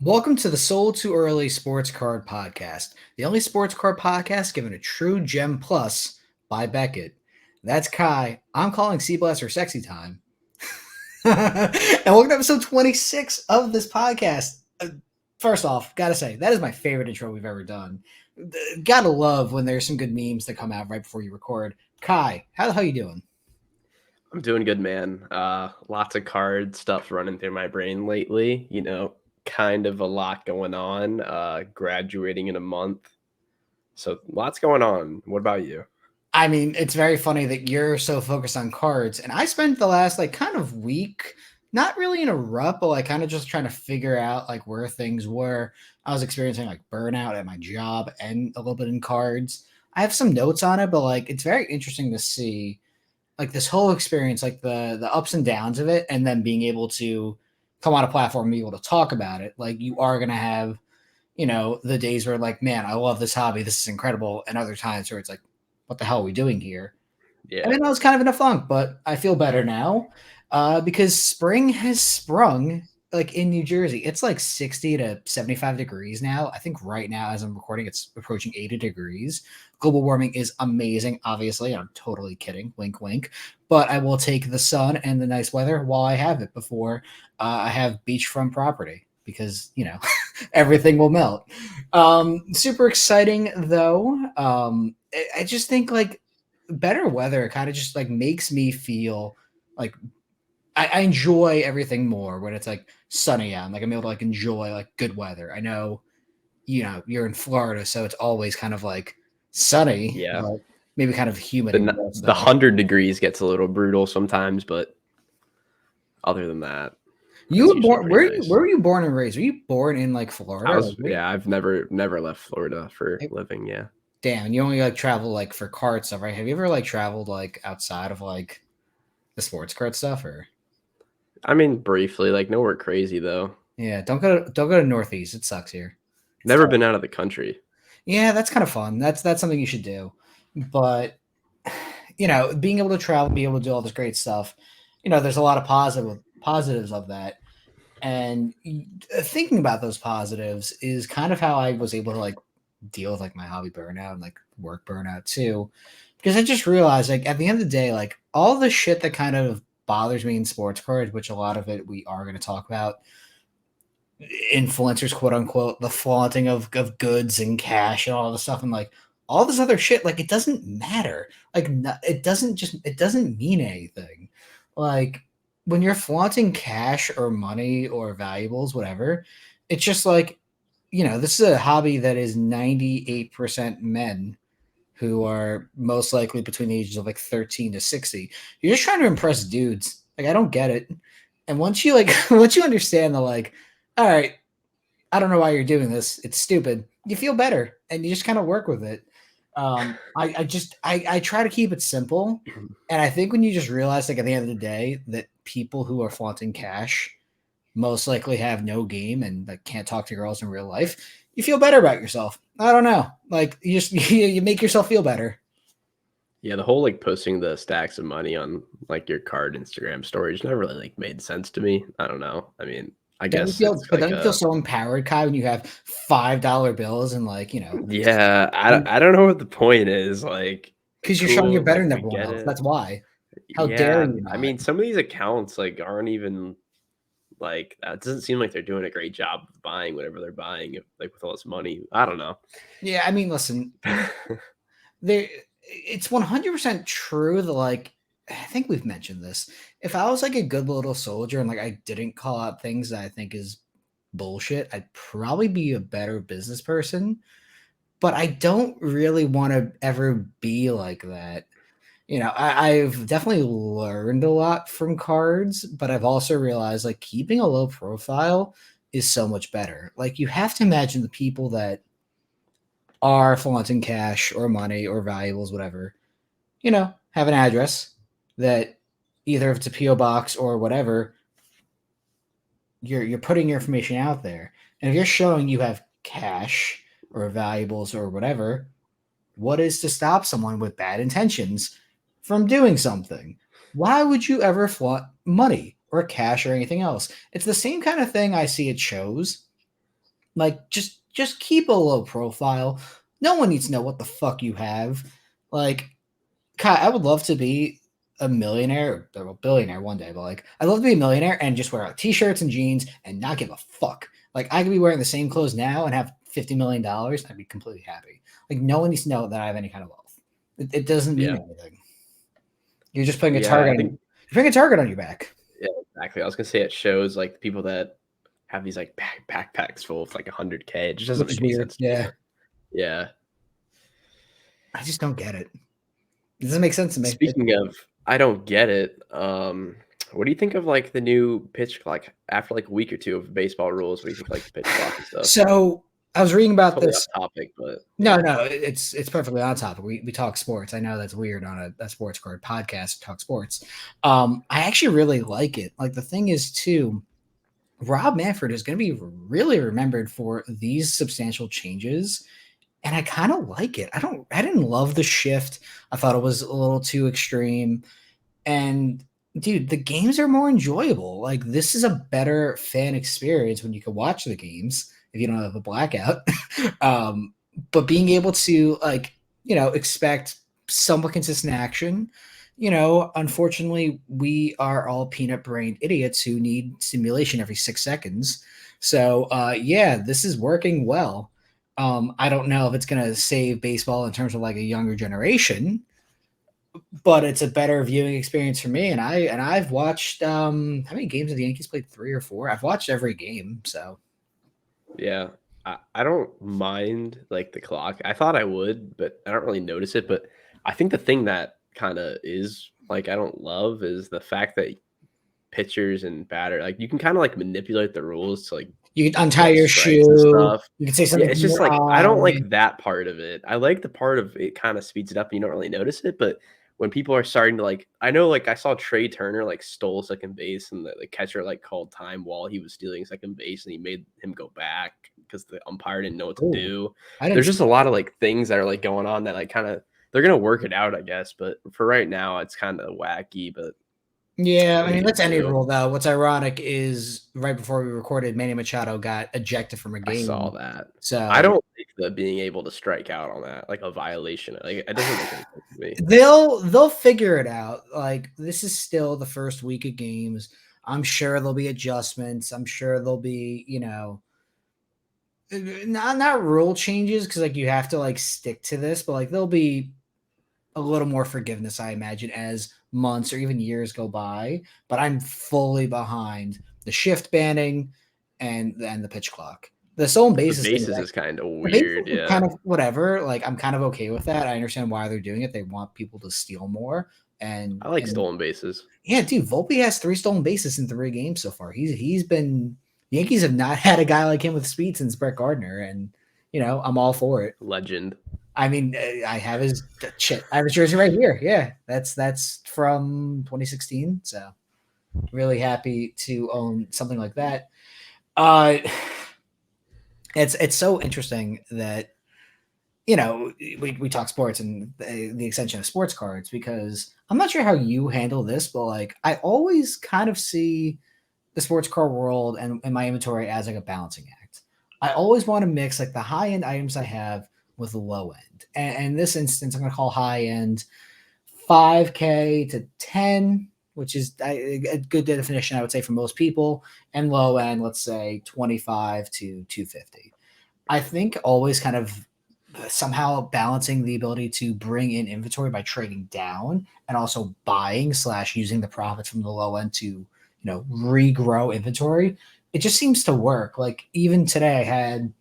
Welcome to the Sold Too Early Sports Card Podcast, the only sports card podcast given a true gem plus by Beckett. That's Kai. I'm calling Sea Blaster Sexy Time. And welcome to episode 26 of this podcast. First off, gotta say, that is my favorite intro we've ever done. Gotta love when there's some good memes that come out right before you record. Kai, how the hell you doing? I'm doing good, man. Lots of card stuff running through my brain lately. Kind of a lot going on. Graduating in a month, so lots going on. What about you? I mean, it's very funny that you're so focused on cards, and I spent the last kind of week not really in a rut, but kind of just trying to figure out where things were. I was experiencing burnout at my job and a little bit in cards. I have some notes on it, but it's very interesting to see this whole experience, the ups and downs of it, and then being able to come on a platform and be able to talk about it. Like you are gonna have, the days where man, I love this hobby, this is incredible, and other times where it's like, what the hell are we doing here? I Yeah, mean, I was kind of in a funk, but I feel better now because spring has sprung in New Jersey. It's 60 to 75 degrees now. I think right now, as I'm recording, it's approaching 80 degrees. Global warming is amazing, obviously. I'm totally kidding. Wink, wink. But I will take the sun and the nice weather while I have it before I have beachfront property because, everything will melt. Super exciting, though. I just think better weather kind of just makes me feel like I enjoy everything more when it's sunny out and I'm able to enjoy good weather. I know you're in Florida, so it's always kind of sunny, yeah. but maybe kind of humid The and n- gross the though. 100 degrees gets a little brutal sometimes, but other than that, You it's were usually born pretty where nice. were you born and raised? Were you born in Florida? Yeah, I've never left Florida for living. Yeah, Damn, you only travel for card stuff, right? Have you ever traveled outside of the sports card stuff or I mean briefly, like nowhere crazy though. yeah, don't go to Northeast. It sucks here. It's Never tough. been out of the country. Yeah, that's kind of fun. That's something you should do. But being able to travel, be able to do all this great stuff, there's a lot of positives of that. And thinking about those positives is kind of how I was able to deal with my hobby burnout and work burnout too. Because I just realized at the end of the day, all the shit that kind of bothers me in sports cards, which a lot of it we are going to talk about, influencers, quote unquote, the flaunting of goods and cash and all this stuff, and all this other shit, it doesn't matter. It doesn't mean anything. Like when you're flaunting cash or money or valuables, whatever, it's just this is a hobby that is 98% men who are most likely between the ages of 13 to 60. You're just trying to impress dudes. I don't get it. And once you once you understand the all right, I don't know why you're doing this. It's stupid. You feel better and you just kind of work with it. I try to keep it simple. And I think when you just realize at the end of the day that people who are flaunting cash most likely have no game and can't talk to girls in real life, you feel better about yourself. I don't know. You just you make yourself feel better. Yeah, the whole posting the stacks of money on your card Instagram stories never really made sense to me. I don't know. I mean, I guess it's Don't you feel so empowered, Kai, when you have $5 bills and yeah, I don't know what the point is. because you're showing you're Cool, better than we everyone get else. it. That's why. How dare Yeah, you I not? mean, some of these accounts aren't even that doesn't seem like they're doing a great job of buying whatever they're buying with all this money. I don't know. Yeah, I mean, listen, there it's 100% true that I think we've mentioned this. If I was a good little soldier and I didn't call out things that I think is bullshit, I'd probably be a better business person. But I don't really want to ever be like that. I've definitely learned a lot from cards, but I've also realized keeping a low profile is so much better. You have to imagine the people that are flaunting cash or money or valuables, whatever, have an address that either if it's a PO box or whatever, you're putting your information out there. And if you're showing you have cash or valuables or whatever, what is to stop someone with bad intentions from doing something? Why would you ever flaunt money or cash or anything else? It's the same kind of thing I see at shows. Like, just keep a low profile. No one needs to know what the fuck you have. Like, Kai, I would love to be a millionaire or a billionaire one day, but like, I'd love to be a millionaire and just wear like, t-shirts and jeans and not give a fuck. Like, I could be wearing the same clothes now and have $50 million. I'd be completely happy. Like, no one needs to know that I have any kind of wealth. It doesn't mean Yeah. anything. You're just putting a Yeah, I target. think You're putting a target on your back. yeah, exactly. I was gonna say it shows like people that have these like backpacks full of like 100K. It just doesn't Which make is any weird. sense to me. Yeah. Yeah. I just don't get it. It doesn't make sense to me. Speaking of, I don't get it. What do you think of like the new pitch clock after like a week or two of baseball rules? What do you think like the pitch clock and stuff? So I was reading about Totally off this. topic, but No, yeah, no, it's perfectly on topic. We talk sports. I know that's weird on a sports card podcast to talk sports. I actually really like it. Like the thing is too, Rob Manfred is going to be really remembered for these substantial changes, and I kind of like it. I didn't love the shift. I thought it was a little too extreme. And dude, the games are more enjoyable. Like this is a better fan experience when you can watch the games if you don't have a blackout. um, but being able to like, expect somewhat consistent action, unfortunately, we are all peanut brained idiots who need stimulation every 6 seconds. So yeah, this is working well. I don't know if it's gonna save baseball in terms of like a younger generation, but it's a better viewing experience for me. And I've watched how many games have the Yankees played? 3 or 4. I've watched every game. So yeah. I don't mind like the clock. I thought I would, but I don't really notice it. But I think the thing that kind of is like I don't love is the fact that pitchers and batter like you can kind of like manipulate the rules to like you can untie get your strikes and shoe. stuff. You can say Yeah, something it's from just your like I don't eye. like that part of it. I like the part of it kind of speeds it up and you don't really notice it, but when people are starting to like I know like I saw Trey Turner like stole second base and the catcher like called time while he was stealing second base and he made him go back because the umpire didn't know what to Oh, do. I didn't There's see just a that. lot of like things that are like going on that like kind of they're gonna work it out, I guess. But for right now, it's kind of wacky. But Yeah, what I are you mean gonna that's any do? rule though. What's ironic is right before we recorded, Manny Machado got ejected from a I saw game. that. I So don't like the being able to strike out on that, like a violation. Like it doesn't make any sense to me. they'll figure it out. Like this is still the first week of games. I'm sure there'll be adjustments. I'm sure there'll be, not rule changes because like you have to like stick to this, but like there'll be a little more forgiveness, I imagine, as months or even years go by. But I'm fully behind the shift banning and the pitch clock. The stolen The bases thing, bases like is kind of the bases weird, is yeah. kind of whatever. Like I'm kind of okay with that. I understand why they're doing it. They want people to steal more. And I like and stolen bases. yeah, dude, Volpe has 3 stolen bases in 3 games so far. He's been the Yankees have not had a guy like him with speed since Brett Gardner, and I'm all for it. Legend. I mean, I have his shit. I have his jersey right here. Yeah, that's from 2016. So really happy to own something like that. Uh, it's so interesting that we talk sports and the extension of sports cards because I'm not sure how you handle this, but like I always kind of see the sports card world and my inventory as like a balancing act. I always want to mix like the high end items I have with the low end. And in this instance, I'm going to call high end 5K to 10, which is a good definition, I would say, for most people, and low end, let's say 25 to 250. I think always kind of somehow balancing the ability to bring in inventory by trading down and also buying slash using the profits from the low end to regrow inventory. It just seems to work. Like even today I had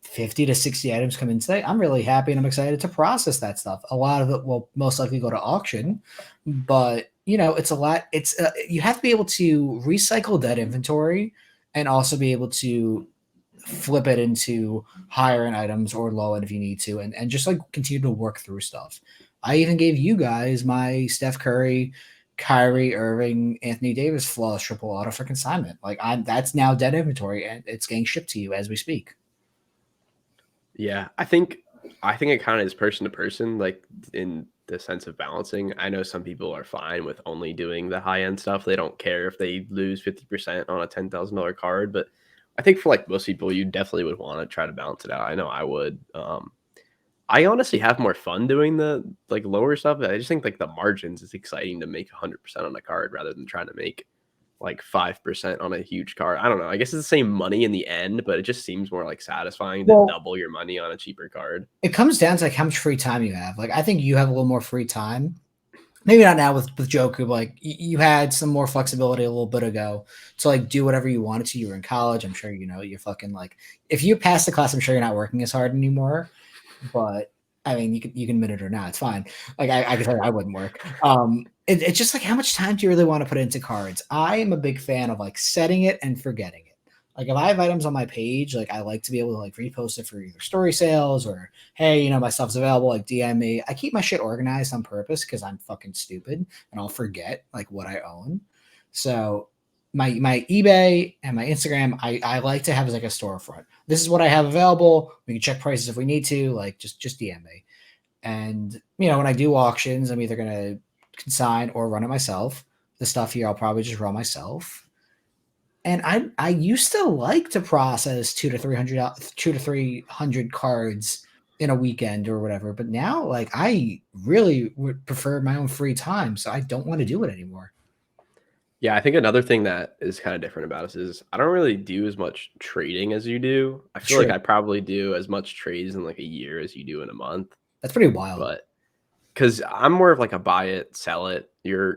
50 to 60 items come in today. I'm really happy and I'm excited to process that stuff. A lot of it will most likely go to auction, but it's a lot. It's you have to be able to recycle that inventory and also be able to flip it into higher end items or low end if you need to, and just like continue to work through stuff. I even gave you guys my Steph Curry, Kyrie Irving, Anthony Davis flawless triple auto for consignment. Like that's now dead inventory and it's getting shipped to you as we speak. Yeah, I think it kind of is person to person, like in the sense of balancing. I know some people are fine with only doing the high end stuff. They don't care if they lose 50% on a $10,000 card. But I think for like most people, you definitely would want to try to balance it out. I know I would. I honestly have more fun doing the like lower stuff. I just think like the margins is exciting to make 100% on a card rather than trying to make like 5% on a huge card. I don't know. I guess it's the same money in the end, but it just seems more like satisfying to Well, double your money on a cheaper card. it comes down to like how much free time you have. Like I think you have a little more free time. Maybe not now with Joku. But like you had some more flexibility a little bit ago to like do whatever you wanted to. You were in college. I'm sure you know you're fucking like if you pass the class, I'm sure you're not working as hard anymore. But I mean, you can admit it or not. It's fine. Like I can tell you, I wouldn't work. It's just like how much time do you really want to put into cards? I am a big fan of like setting it and forgetting it. Like if I have items on my page, like I like to be able to like repost it for either story sales or hey, my stuff's available. Like DM me. I keep my shit organized on purpose because I'm fucking stupid and I'll forget like what I own. So my eBay and my Instagram, I like to have as like a storefront. This is what I have available. We can check prices if we need to. Like just DM me. And when I do auctions, I'm either gonna consign or run it myself. The stuff here I'll probably just run myself. And I used to like to process 2 to 300 cards in a weekend or whatever, but now like I really would prefer my own free time, so I don't want to do it anymore. Yeah, I think another thing that is kind of different about us is I don't really do as much trading as you do. I feel like True. I probably do as much trades in like a year as you do in a month, That's pretty wild. but because I'm more of like a buy it, sell it. You're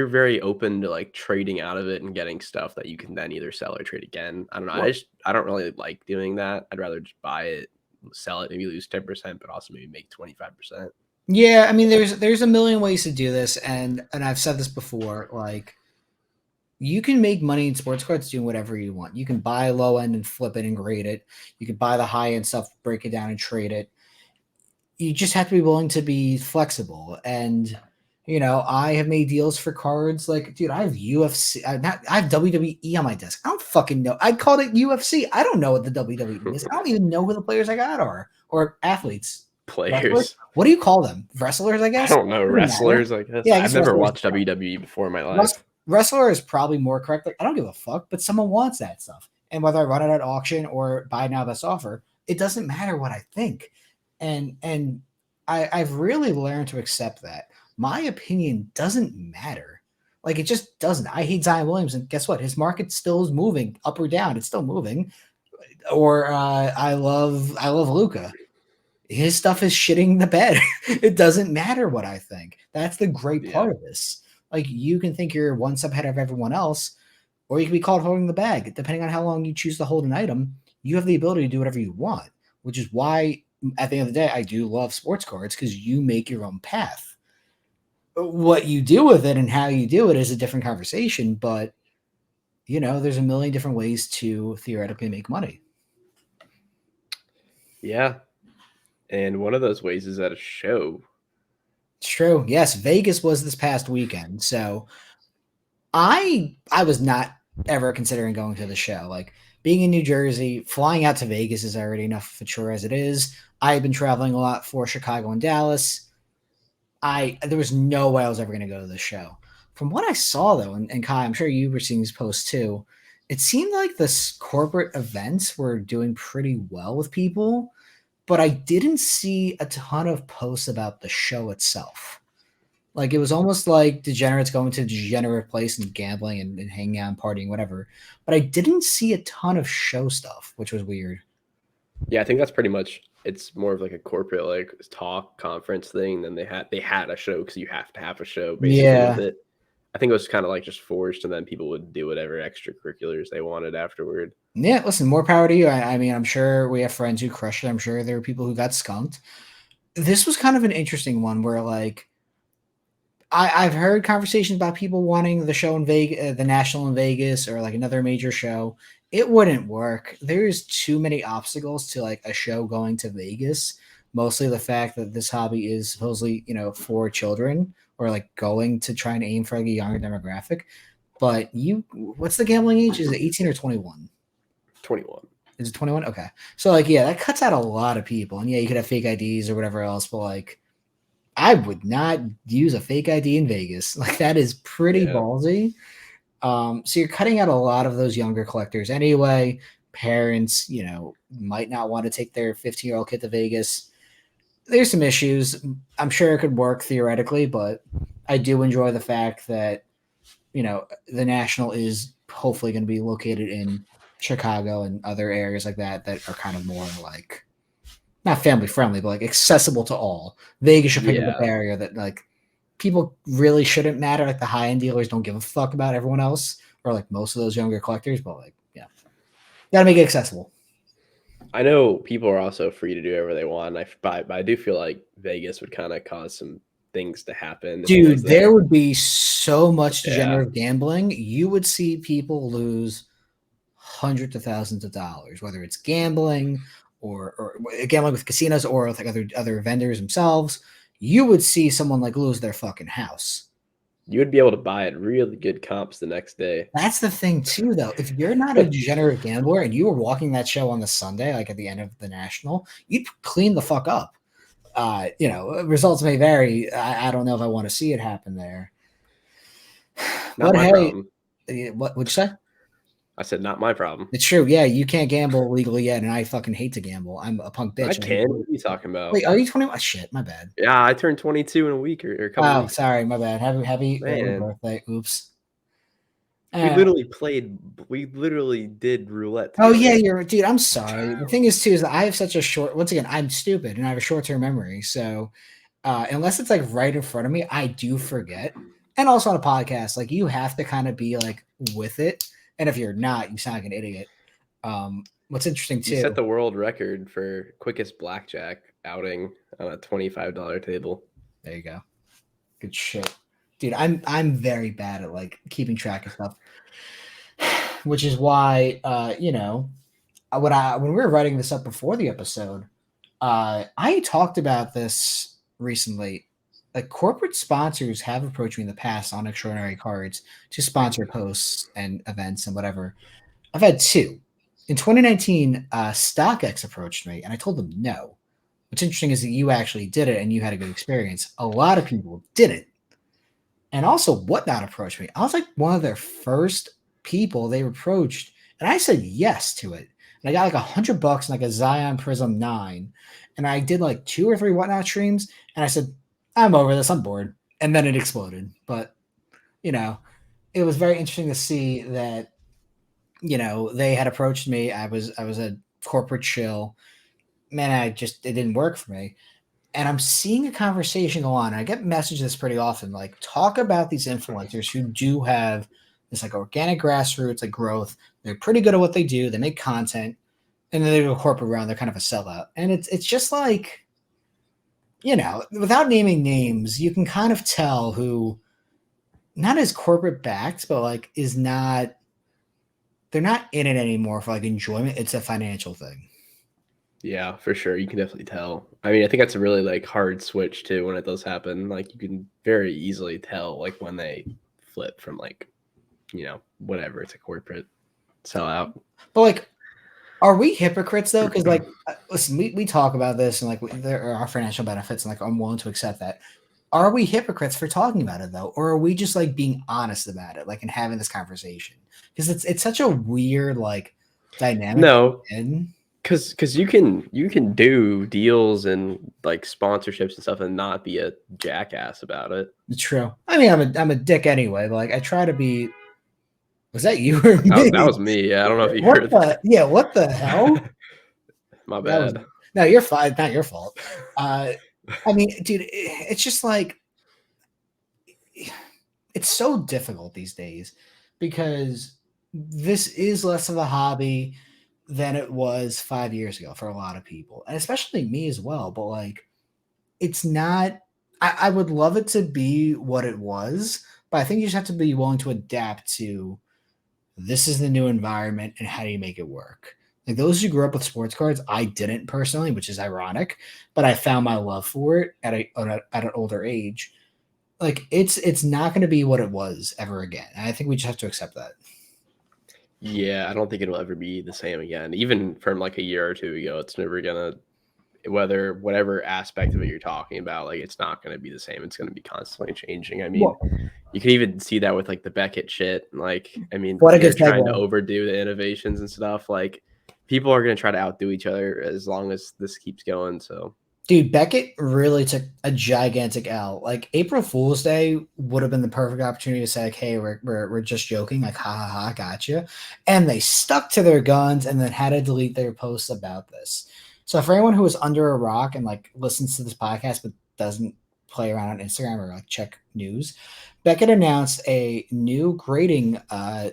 very open to like trading out of it and getting stuff that you can then either sell or trade again. I don't know. Well, I don't really like doing that. I'd rather just buy it, sell it, maybe lose 10%, but also maybe make 25%. yeah, I mean there's a million ways to do this, and I've said this before, like you can make money in sports cards doing whatever you want. You can buy low end and flip it and grade it. You can buy the high end stuff, break it down and trade it. You just have to be willing to be flexible. And I have made deals for cards. Like, dude, I have UFC. I have WWE on my desk. I don't fucking know. I called it UFC. I don't know what the WWE is. I don't even know who the players I got are or athletes. Wrestlers. Players. What do you call them? Wrestlers, I I guess. don't know, Doesn't matter. wrestlers, I guess. Yeah, I I've guess never wrestlers. watched WWE before in my Wrest- life. Wrestler is probably more correct. Like, I don't give a fuck, but someone wants that stuff. And whether I run it at auction or buy now best offer, it doesn't matter what I think. And I've really learned to accept that. My opinion doesn't matter. Like it just doesn't. I hate Zion Williamson. Guess what? His market still is moving up or down. It's still moving. Or I love Luca. His stuff is shitting the bed. It doesn't matter what I think. That's the great Yeah. part of this. Like you can think you're one step ahead of everyone else, or you can be called holding the bag. Depending on how long you choose to hold an item, you have the ability to do whatever you want, which is why at the end of the day, I do love sports cards because you make your own path. What you do with it and how you do it is a different conversation, but there's a million different ways to theoretically make money. Yeah. And one of those ways is at a show. It's true. Yes, Vegas was this past weekend. So I was not ever considering going to the show. Like being in New Jersey, flying out to Vegas is already enough of a chore as it is. I've been traveling a lot for Chicago and Dallas. There was no way I was ever going to go to the show. From what I saw though, and Kai, I'm sure you were seeing these posts too. It seemed like this corporate events were doing pretty well with people, but I didn't see a ton of posts about the show itself. Like it was almost like degenerates going to a degenerate place and gambling and hanging out and partying, whatever. But I didn't see a ton of show stuff, which was weird. Yeah, I think that's pretty much it's more of like a corporate like talk conference thing than they had a show because you have to have a show basically with Yeah. it. I think it was kind of like just forced and then people would do whatever extracurriculars they wanted afterward. Yeah, listen, more power to you. I mean, I'm sure we have friends who crushed it. I'm sure there were people who got skunked. This was kind of an interesting one where like I've heard conversations about people wanting the show in Vegas, the National in Vegas, or like another major show. It wouldn't work. There's too many obstacles to like a show going to Vegas. Mostly the fact that this hobby is supposedly, for children or like going to try and aim for like a younger demographic. But what's the gambling age? Is it 18 or 21? 21. Is it 21? Okay. So like, yeah, that cuts out a lot of people. And yeah, you could have fake IDs or whatever else, but like, I would not use a fake ID in Vegas. Like that is pretty Yeah. ballsy. So you're cutting out a lot of those younger collectors anyway. Parents, might not want to take their 15-year-old kid to Vegas. There's some issues. I'm sure it could work theoretically, but I do enjoy the fact that, the National is hopefully going to be located in Chicago and other areas like that are kind of more like not family friendly, but like accessible to all. Vegas should pick up a Yeah. barrier that like people really shouldn't matter. Like the high end dealers don't give a fuck about everyone else, or like most of those younger collectors. But like, yeah, gotta make it accessible. I know people are also free to do whatever they want. But I do feel like Vegas would kind of cause some things to happen if it was Dude, there there. would be so much Yeah. degenerative gambling. You would see people lose hundreds of thousands of dollars, whether it's gambling or gambling with casinos or with like other vendors themselves. You would see someone like lose their fucking house. You would be able to buy at really good comps the next day. That's the thing too, though. If you're not a degenerate gambler and you were walking that show on the Sunday, like at the end of the National, you'd clean the fuck up. Results may vary. I don't know if I want to see it happen there. Not But my hey, problem. what would you say? I said, not my problem. It's true. Yeah, you can't gamble legally yet, and I fucking hate to gamble. I'm a punk I bitch. can. What are you talking about? Wait, are you 21? Oh, shit, my bad. Yeah, I turned 22 in a week or a couple Oh, weeks. sorry, my bad. Happy early Man, birthday. Oops. we Uh, literally played. We literally did roulette oh yeah, together. dude. I'm sorry. The thing is too is that I have such a short. Once again, I'm stupid and I have a short term memory. So unless it's like right in front of me, I do forget. And also on a podcast, like you have to kind of be like with it. And if you're not, you sound like an idiot. What's interesting You set too. the world record for quickest blackjack outing on a $25 table. There you go. Good shit, dude. I'm very bad at like keeping track of stuff, which is why when we were writing this up before the episode, I talked about this recently. Like corporate sponsors have approached me in the past on Extraordinary Cards to sponsor posts and events and whatever. I've had two. In 2019, StockX approached me, and I told them no. What's interesting is that you actually did it, and you had a good experience. A lot of people didn't. And also, Whatnot approached me. I was like one of their first people they approached, and I said yes to it. And I got like $100 and like a Zion Prism 9. And I did like 2 or 3 Whatnot streams, and I said, I'm over this, I'm bored. And then it exploded. But, it was very interesting to see that, they had approached me. I was a corporate chill. Man, it didn't work for me. And I'm seeing a conversation go on. I get messages pretty often, like talk about these influencers who do have this like organic grassroots like growth. They're pretty good at what they do. They make content, and then they go corporate round. They're kind of a sellout, and it's just like without naming names, you can kind of tell who not as corporate backed, but like is not. They're not in it anymore for like enjoyment. It's a financial thing. Yeah, for sure. You can definitely tell. I mean, I think that's a really like hard switch too when it does happen. Like you can very easily tell like when they flip from like, whatever it's a corporate sellout. But like, are we hypocrites though? Because like, listen, we talk about this and like there are financial benefits, and like I'm willing to accept that. Are we hypocrites for talking about it though, or are we just like being honest about it, like and having this conversation? Because it's such a weird like dynamic. No, In because you can do deals and like sponsorships and stuff and not be a jackass about it. true. I mean, I'm a dick anyway, but like I try to be. Was that you or That me? was me. Yeah, I don't know if you What heard the? Yeah, what the hell? that. My That was bad. no, you're fine. Not your fault. I mean, dude, it's just like it's so difficult these days because this is less of a hobby than it was 5 years ago for a lot of people, and especially me as well. But like, it's not. I would love it to be what it was, but I think you just have to be willing to adapt to this is the new environment and how do you make it work. Like those who grew up with sports cards, I didn't personally, which is ironic, but I found my love for it at an older age. Like it's not going to be what it was ever again. And I think we just have to accept that. Yeah, I don't think it'll ever be the same again. Even from like a year or two ago, it's never gonna whatever aspect of it you're talking about, like it's not gonna be the same. It's gonna be constantly changing. I mean, Well, You can even see that with like the Beckett shit. Like, I mean, What a they're good trying to segue. overdo the innovations and stuff. Like, people are gonna try to outdo each other as long as this keeps going. So Dude, Beckett really took a gigantic L. Like April Fool's Day would have been the perfect opportunity to say, like, "Hey, we're just joking," like, "Ha ha ha, gotcha," and they stuck to their guns and then had to delete their posts about this. So for anyone who is under a rock and like listens to this podcast but doesn't play around on Instagram or like check news, Beckett announced a new grading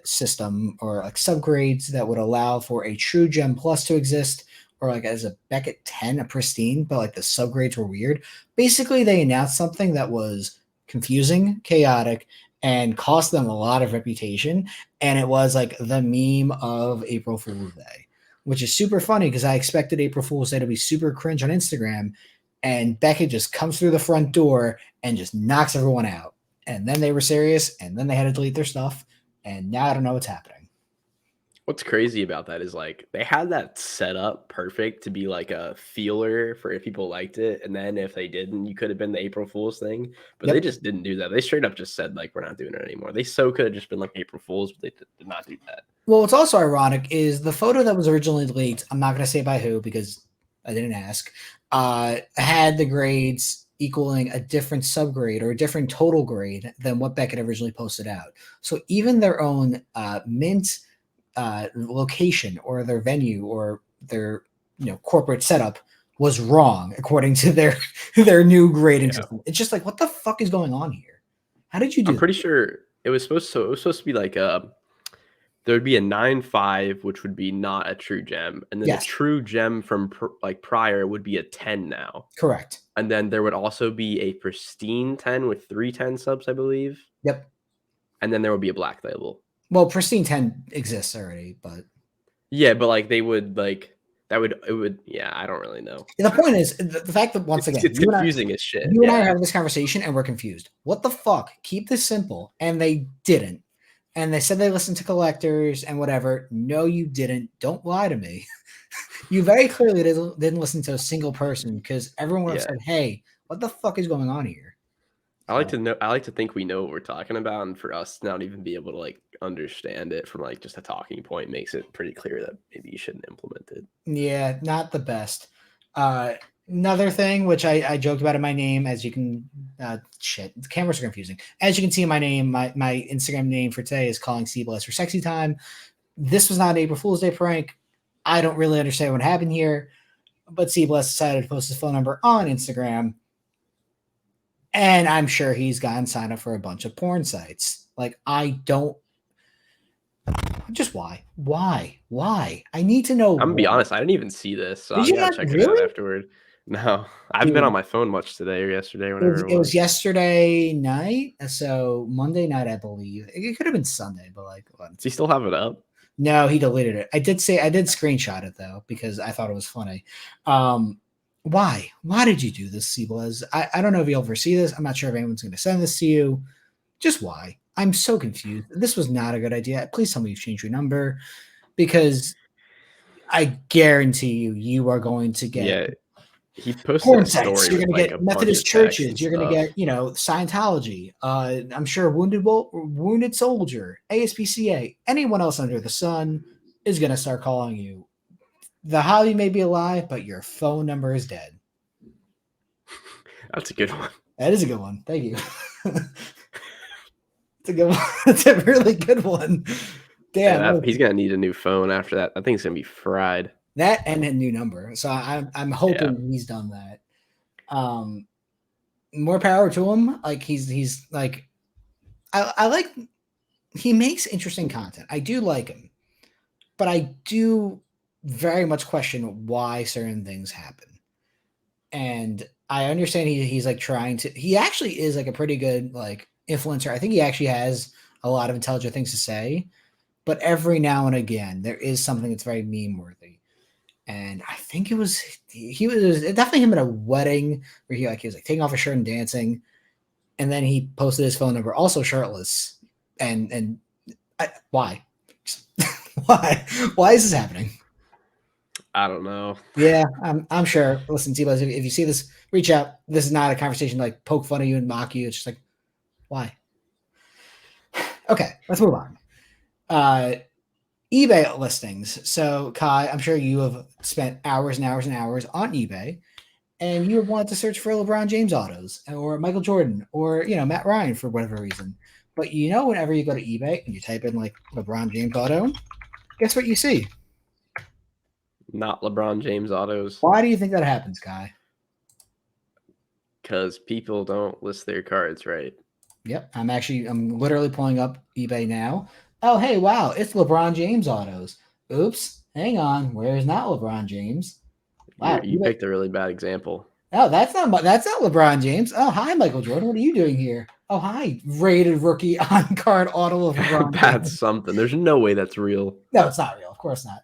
system or like subgrades that would allow for a True Gem Plus to exist or like as a Beckett 10, a pristine, but like the subgrades were weird. Basically, they announced something that was confusing, chaotic, and cost them a lot of reputation. And it was like the meme of April Fool's Day, which is super funny because I expected April Fool's Day to be super cringe on Instagram. And Beckett just comes through the front door and just knocks everyone out. And then they were serious, and then they had to delete their stuff. And now I don't know what's happening. what's crazy about that is like they had that set up perfect to be like a feeler for if people liked it, and then if they didn't, you could have been the April Fool's thing. But they Yep. just didn't do that. They straight up just said like we're not doing it anymore. They so could have just been like April Fools, but they did not do that. Well, what's also ironic is the photo that was originally leaked. I'm not going to say by who because I didn't ask. Had the grades equaling a different subgrade or a different total grade than what Beckett originally posted out. So even their own mint location or their venue or their corporate setup was wrong according to their new grading Yeah. system. It's just like, what the fuck is going on here? How did you I'm do that? pretty sure it was supposed to be like there would be a 9.5, which would be not a true gem, and then the Yes, true gem from like prior would be a 10 now, correct. and then there would also be a pristine 10 with 310 subs, I believe, Yep. and then there would be a black label. Well, Pristine 10 exists already, but Yeah, but like they would like that would it would yeah, I don't really know. the point is the fact that once again, It's confusing as shit. you and I are Yeah, having this conversation and we're confused. What the fuck? Keep this simple. And they didn't. And they said they listened to collectors and whatever. No, you didn't. Don't lie to me. You very clearly didn't listen to a single person because everyone would have yeah. said, "Hey, what the fuck is going on here?" So, I like to think we know what we're talking about, and for us to not even be able to like understand it from like just a talking point makes it pretty clear that maybe you shouldn't implement it. yeah, not the best. Uh, Another thing, which I joked about in my name, as you can, shit, the cameras are confusing. As you can see in my name, my Instagram name for today is calling C for sexy time. This was not an April Fool's Day prank. I don't really understand what happened here, but C decided to post his phone number on Instagram, and I'm sure he's gotten signed up for a bunch of porn sites. Like, I don't, just why? I need to know I'm gonna be why. honest, I didn't even see this, so Did I'm you gonna not check it out really? afterward. No, I haven't been on Dude, my phone much today or yesterday, It was, whenever it it was was. yesterday night, so Monday night, I believe. It could have been Sunday, but like, what? Does he still have it up? No, he deleted it. I did screenshot it though because I thought it was funny. Um, why? Why did you do this, Seablaz? I don't know if you'll ever see this. I'm not sure if anyone's going to send this to you. Just why? I'm so confused. This was not a good idea. Please tell me you've changed your number because I guarantee you are going to get Yeah, he posted porn a sites. story You're with going to like get a bunch Methodist of text and churches. You're going to stuff. get, Scientology. I'm sure Wounded Soldier, ASPCA, anyone else under the sun is going to start calling you. The hobby may be alive, but your phone number is dead. That's a good one. That is a good one. Thank you. It's a good one. It's a really good one. Yeah, Damn. he's gonna need a new phone after that. I think it's gonna be fried. That and a new number. So I'm Yeah, hoping he's done that. Um, More power to him. Like he's like I like he makes interesting content. I do like him, but I do very much question why certain things happen. And I understand he's like trying to. He actually is like a pretty good like influencer. I think he actually has a lot of intelligent things to say. But every now and again, there is something that's very meme worthy. And I think he was definitely him at a wedding where he was like taking off his shirt and dancing, and then he posted his phone number also shirtless. And why? Why is this happening? I don't know. Yeah, I'm sure. Listen, T-Buzz, if you see this, reach out. This is not a conversation to like poke fun at you and mock you. It's just like, why? Okay, let's move on. Uh, eBay listings. So, Kai, I'm sure you have spent hours and hours and hours on eBay, and you have wanted to search for LeBron James autos or Michael Jordan or Matt Ryan for whatever reason. But whenever you go to eBay and you type in like LeBron James auto, guess what you see? Not LeBron James autos, Why do you think that happens, Kai? because people don't list their cards right. Yep, I'm literally pulling up eBay now. Oh, hey, wow, it's LeBron James autos. Oops, hang on, where's not LeBron James? Wow, You eBay. picked a really bad example. Oh, that's not LeBron James. Oh, hi, Michael Jordan. What are you doing here? Oh, hi, rated rookie on card auto of LeBron That's James. something. There's no way that's real. No, it's not real. Of course not.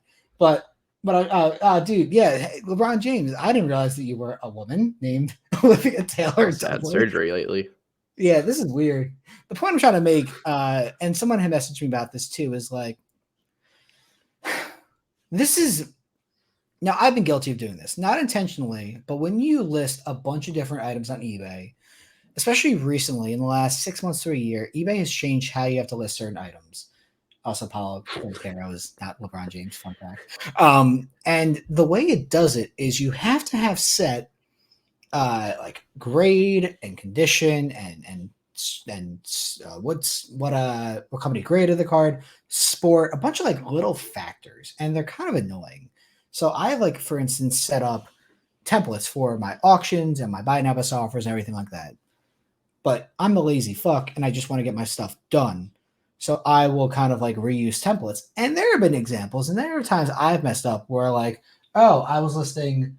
Dude, yeah, hey, LeBron James. I didn't realize that you were a woman named Olivia Taylor Also had Douglas. surgery lately. Yeah, this is weird. The point I'm trying to make, and someone had messaged me about this too, is like, this is now I've been guilty of doing this, not intentionally, but when you list a bunch of different items on eBay, especially recently in the last 6 months to a year, eBay has changed how you have to list certain items. Also, Paulo Banchero is not LeBron James, fun fact. And the way it does it is you have to have set like grade and condition and what company graded the card, sport, a bunch of like little factors, and they're kind of annoying. So I like, for instance, set up templates for my auctions and my buy now best offers and everything like that. But I'm a lazy fuck and I just want to get my stuff done. So I will kind of like reuse templates. And there have been examples, and there are times I've messed up where like, oh, I was listing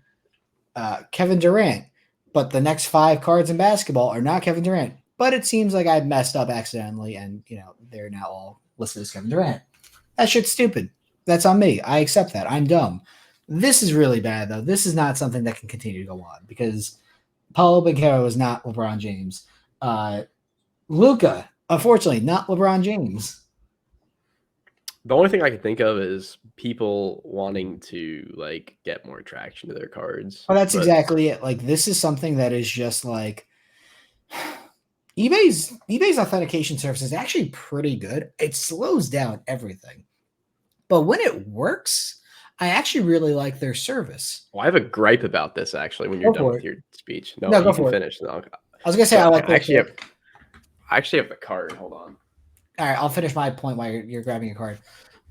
Kevin Durant, but the next 5 cards in basketball are not Kevin Durant. But it seems like I messed up accidentally, and they're now all listed as Kevin Durant. That shit's stupid. That's on me. I accept that. I'm dumb. This is really bad though. This is not something that can continue to go on because Paulo Banchero is not LeBron James. Luca, unfortunately, not LeBron James. The only thing I can think of is people wanting to like get more traction to their cards. Oh, that's But exactly it. Like this is something that is just like eBay's authentication service is actually pretty good. It slows down everything. But when it works, I actually really like their service. I have a gripe about this actually when you're done with your speech. No, go you can for it. finish. No, I was gonna say so I like I actually have the card. Hold on. All right, I'll finish my point while you're grabbing a card.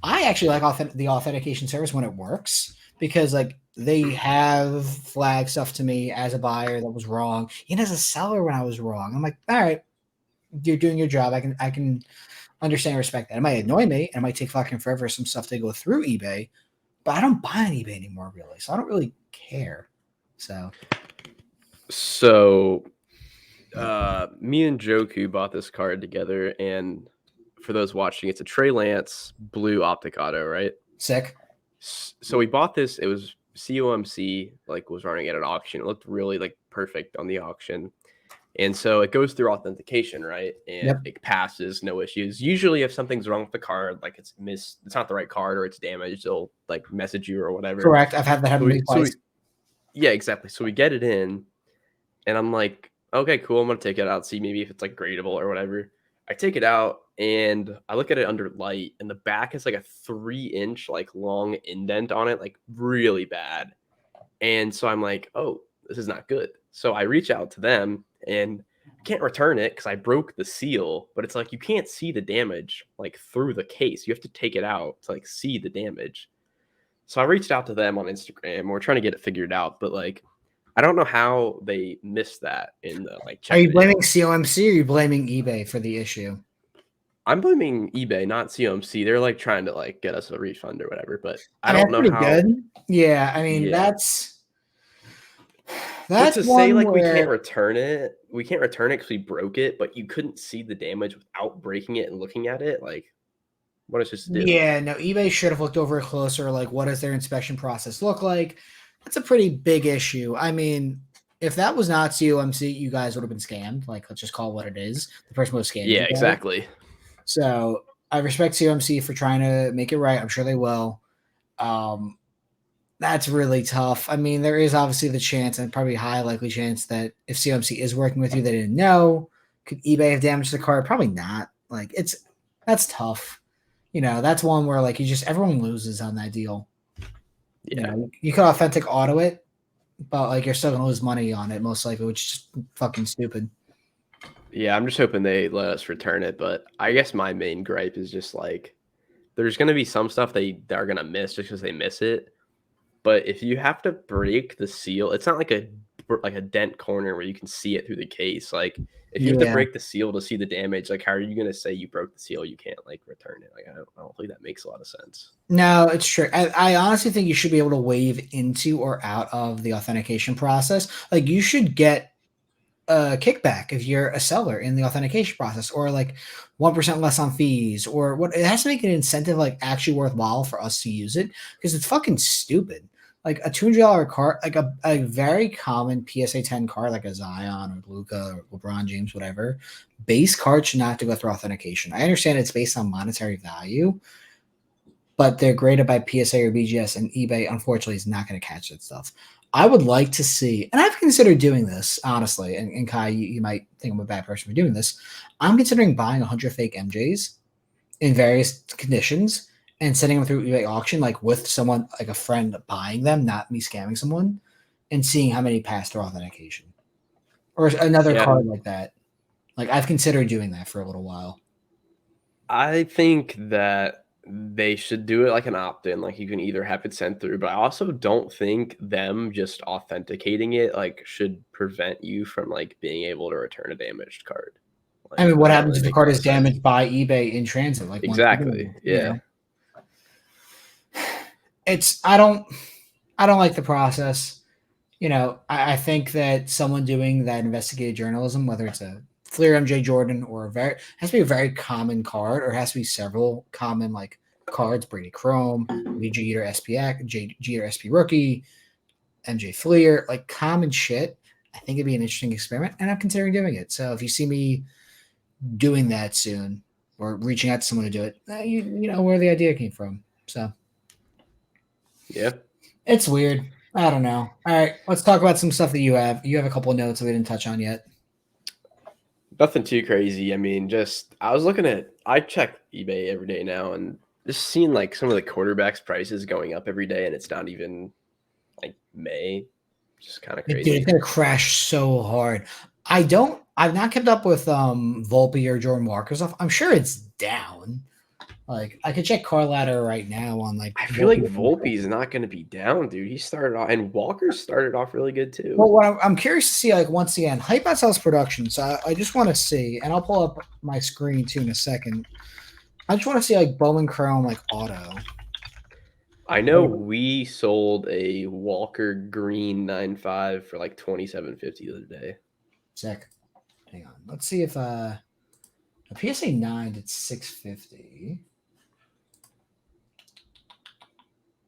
I actually like the authentication service when it works because like they have flagged stuff to me as a buyer that was wrong, and as a seller when I was wrong. I'm like, all right, you're doing your job. I can understand and respect that. It might annoy me, and it might take fucking forever for some stuff to go through eBay, but I don't buy on eBay anymore really, so I don't really care. So me and Joku bought this card together, and for those watching, it's a Trey Lance blue optic auto, right? sick. So we bought this. It was COMC, like was running at an auction. It looked really like perfect on the auction. And so it goes through authentication, right? And it passes, no issues. Usually if something's wrong with the card, like it's not the right card or it's damaged, they'll like message you or whatever. Correct. I've had that happen to me twice. Yeah, exactly. So we get it in and I'm like, okay, cool. I'm going to take it out, see maybe if it's like gradable or whatever. I take it out and I look at it under light and the back is like a 3-inch like long indent on it, like really bad. And so I'm like, oh, this is not good. So I reach out to them and I can't return it because I broke the seal, but it's like you can't see the damage like through the case. You have to take it out to like see the damage. So I reached out to them on Instagram. We're trying to get it figured out, but like I don't know how they missed that in the like. Are you blaming COMC or are you blaming eBay for the issue? I'm blaming eBay, not COMC. They're like trying to like get us a refund or whatever, but I don't know how. Good. Yeah, I mean that's but to say like we can't return it because we broke it, but you couldn't see the damage without breaking it and looking at it. Like, what is this to do? Yeah, no, eBay should have looked over it closer. Like, what does their inspection process look like? That's a pretty big issue. I mean, if that was not COMC, you guys would have been scammed. Like, let's just call it what it is. The person was scammed. Yeah, exactly. So I respect COMC for trying to make it right. I'm sure they will. That's really tough. I mean, there is obviously the chance, and probably high likely chance, that if COMC is working with you, they didn't know. Could eBay have damaged the card? Probably not. Like, it's That's tough. That's one where like everyone loses on that deal. Yeah. You could authentic auto it, but like you're still gonna lose money on it most likely, which is just fucking stupid. Yeah, I'm just hoping they let us return it, but I guess my main gripe is just like there's gonna be some stuff they're gonna miss just because they miss it. But if you have to break the seal, it's not like a dent corner where you can see it through the case. Like if you have to Yeah. break the seal to see the damage, like how are you gonna say you broke the seal? You can't like return it. Like I don't think that makes a lot of sense. No, it's true. I honestly think you should be able to waive into or out of the authentication process. Like you should get a kickback if you're a seller in the authentication process, or like 1% less on fees, or what. It has to make an incentive like actually worthwhile for us to use it, because it's fucking stupid. Like a $200 card, like a very common PSA 10 card, like a Zion or Luca or LeBron James, whatever. Base card should not have to go through authentication. I understand it's based on monetary value, but they're graded by PSA or BGS, and eBay unfortunately is not going to catch that stuff. I would like to see, and I've considered doing this honestly. And Kai, you might think I'm a bad person for doing this. I'm considering buying 100 fake MJs in various conditions and sending them through eBay auction, like with someone, like a friend buying them, not me scamming someone, and seeing how many pass through authentication, or another Yeah, card like that. Like I've considered doing that for a little while. I think that they should do it like an opt-in, like you can either have it sent through, but I also don't think them just authenticating it like should prevent you from like being able to return a damaged card. I Like mean, that what doesn't happens really if the make a card lot is of sense. damaged by eBay in transit? Like once you're doing Exactly. it. Yeah. It's I don't like the process. I think that someone doing that investigative journalism, whether it's a Fleer MJ Jordan or has to be a very common card, or has to be several common like cards, Brady Chrome, Jeter SPX, Jeter SP Rookie, MJ Fleer, like common shit. I think it'd be an interesting experiment, and I'm considering doing it. So if you see me doing that soon, or reaching out to someone to do it, you know where the idea came from. So Yeah. it's weird. I don't know. All right, let's talk about some stuff that you have. You have a couple of notes that we didn't touch on yet. Nothing too crazy. I mean, just I check eBay every day now and just seeing like some of the quarterbacks prices going up every day and it's not even like May. Just kind of Dude, it's crazy. gonna crash so hard. I've not kept up with Volpe or Jordan Walker stuff. I'm sure it's down. Like I could check car ladder right now on like I feel like Volpe. Volpe's not going to be down, dude. He started off, and Walker started off really good too. Well, what I'm curious to see, like once again, hype sells production. So I just want to see, and I'll pull up my screen too in a second. I just want to see like Bowman Chrome, like auto. I know we sold a Walker Green 9.5 for like 27.50 the other day. Sick. Hang on. Let's see if a PSA 9 did 650.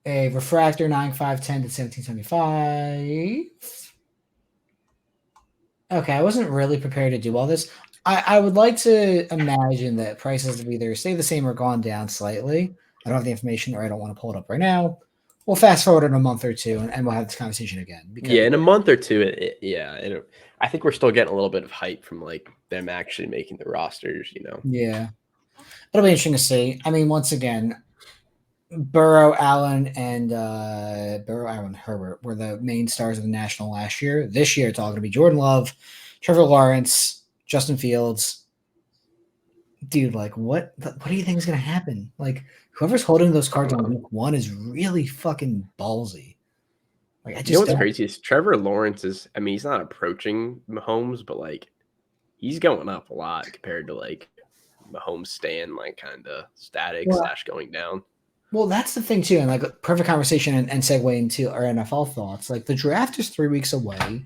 A refractor 9510 to 1775. Okay, I wasn't really prepared to do all this. I would like to imagine that prices have either stayed the same or gone down slightly. I don't have the information, or I don't want to pull it up right now. We'll fast forward in a month or two, and we'll have this conversation again. Because Yeah, in a month or two, I think we're still getting a little bit of hype from like them actually making the rosters. yeah, it'll be interesting to see. I mean, once again, Burrow, Allen, and Herbert were the main stars of the National last year. This year, it's all going to be Jordan Love, Trevor Lawrence, Justin Fields. Dude, like, what do you think is going to happen? Like, whoever's holding those cards on week one is really fucking ballsy. Like, I You know just what's don't. crazy is Trevor Lawrence is. I mean, he's not approaching Mahomes, but like he's going up a lot compared to like Mahomes staying like kind of static Well, slash going down. well, that's the thing too, and like perfect conversation and segue into our NFL thoughts. Like the draft is 3 weeks away.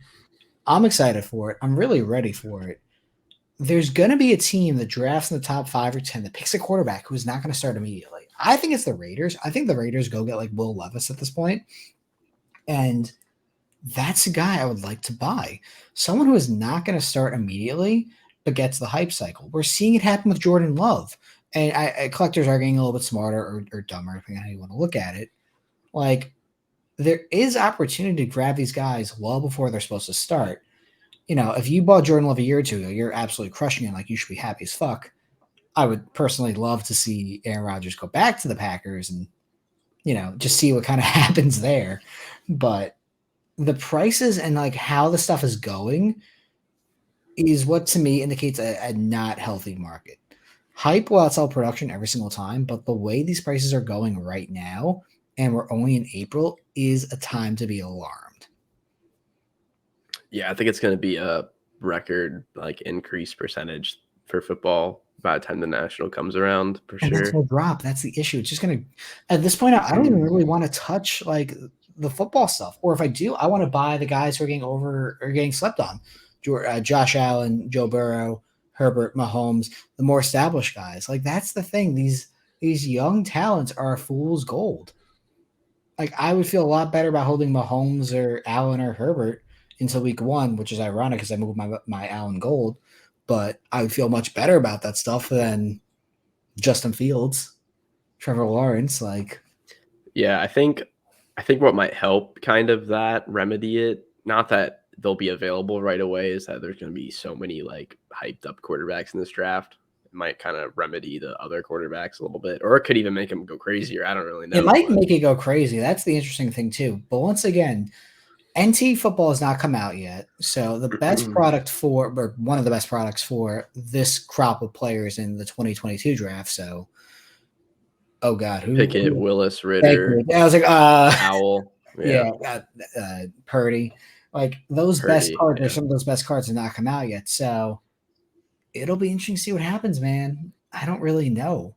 I'm excited for it. I'm really ready for it. There's going to be a team that drafts in the top 5 or 10 that picks a quarterback who's not going to start immediately. I think it's the Raiders. I think the Raiders go get like Will Levis at this point, and that's a guy I would like to buy. Someone who is not going to start immediately, but gets the hype cycle. We're seeing it happen with Jordan Love. And collectors are getting a little bit smarter or dumber, depending on how you want to look at it. Like, there is opportunity to grab these guys well before they're supposed to start. If you bought Jordan Love a year or two ago, you're absolutely crushing it. Like, you should be happy as fuck. I would personally love to see Aaron Rodgers go back to the Packers and, just see what kind of happens there. But the prices and like how the stuff is going is what to me indicates a not healthy market. Hype will outsell production every single time, but the way these prices are going right now, and we're only in April, is a time to be alarmed. Yeah, I think it's going to be a record like increase percentage for football by the time the national comes around for And that's sure. no drop. That's the issue. It's just gonna at this point, I don't even really want to touch like the football stuff. Or if I do, I want to buy the guys who are getting over or getting slept on. Josh Allen, Joe Burrow, Herbert, Mahomes, the more established guys. Like that's the thing. These young talents are fool's gold. Like I would feel a lot better about holding Mahomes or Allen or Herbert until week 1, which is ironic because I moved my Allen Gold. But I would feel much better about that stuff than Justin Fields, Trevor Lawrence. Like, Yeah, I think what might help kind of that remedy it, not that they'll be available right away, is that there's going to be so many like hyped up quarterbacks in this draft. It might kind of remedy the other quarterbacks a little bit, or it could even make them go crazier. I don't really it know. might But make it go crazy. That's the interesting thing too. But once again, NT football has not come out yet. So the best product for, or one of the best products for this crop of players in the 2022 draft. So, oh God, Pickett, who Willis, thank Ritter, you. I was like, Howell, yeah, yeah, Purdy. Like those best Purdy, cards or yeah. some of those best cards have not come out yet. So it'll be interesting to see what happens, man. I don't really know.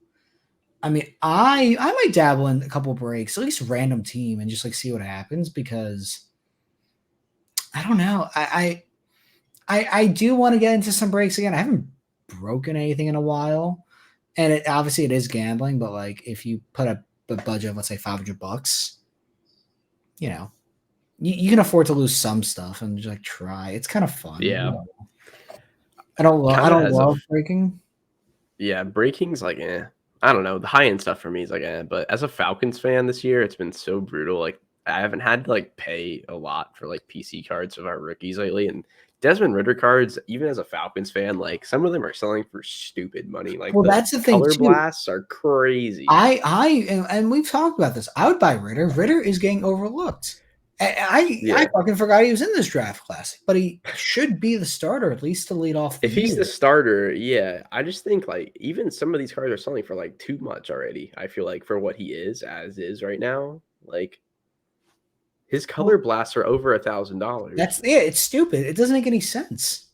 I mean, I might dabble in a couple breaks, at least random team, and just like see what happens because I don't know. I do want to get into some breaks again. I haven't broken anything in a while, and obviously it is gambling. But like, if you put a budget of let's say $500, you can afford to lose some stuff and just like try. It's kind of fun. Yeah, I don't kind I of don't as a love breaking. yeah, breaking's like I don't know. The high end stuff for me is like but as a Falcons fan this year, it's been so brutal. Like I haven't had to like pay a lot for like PC cards of our rookies lately, and Desmond Ritter cards, even as a Falcons fan, like some of them are selling for stupid money. Like Well, the that's the thing color too. blasts are crazy. And we've talked about this. I would buy Ritter. Ritter is getting overlooked. I Yeah. fucking forgot he was in this draft class, but he should be the starter at least to lead off the If he's year. the starter, yeah. I just think like even some of these cards are selling for like too much already. I feel like for what he is as is right now. Like his color Well, blasts are over $1,000. it's stupid. It doesn't make any sense.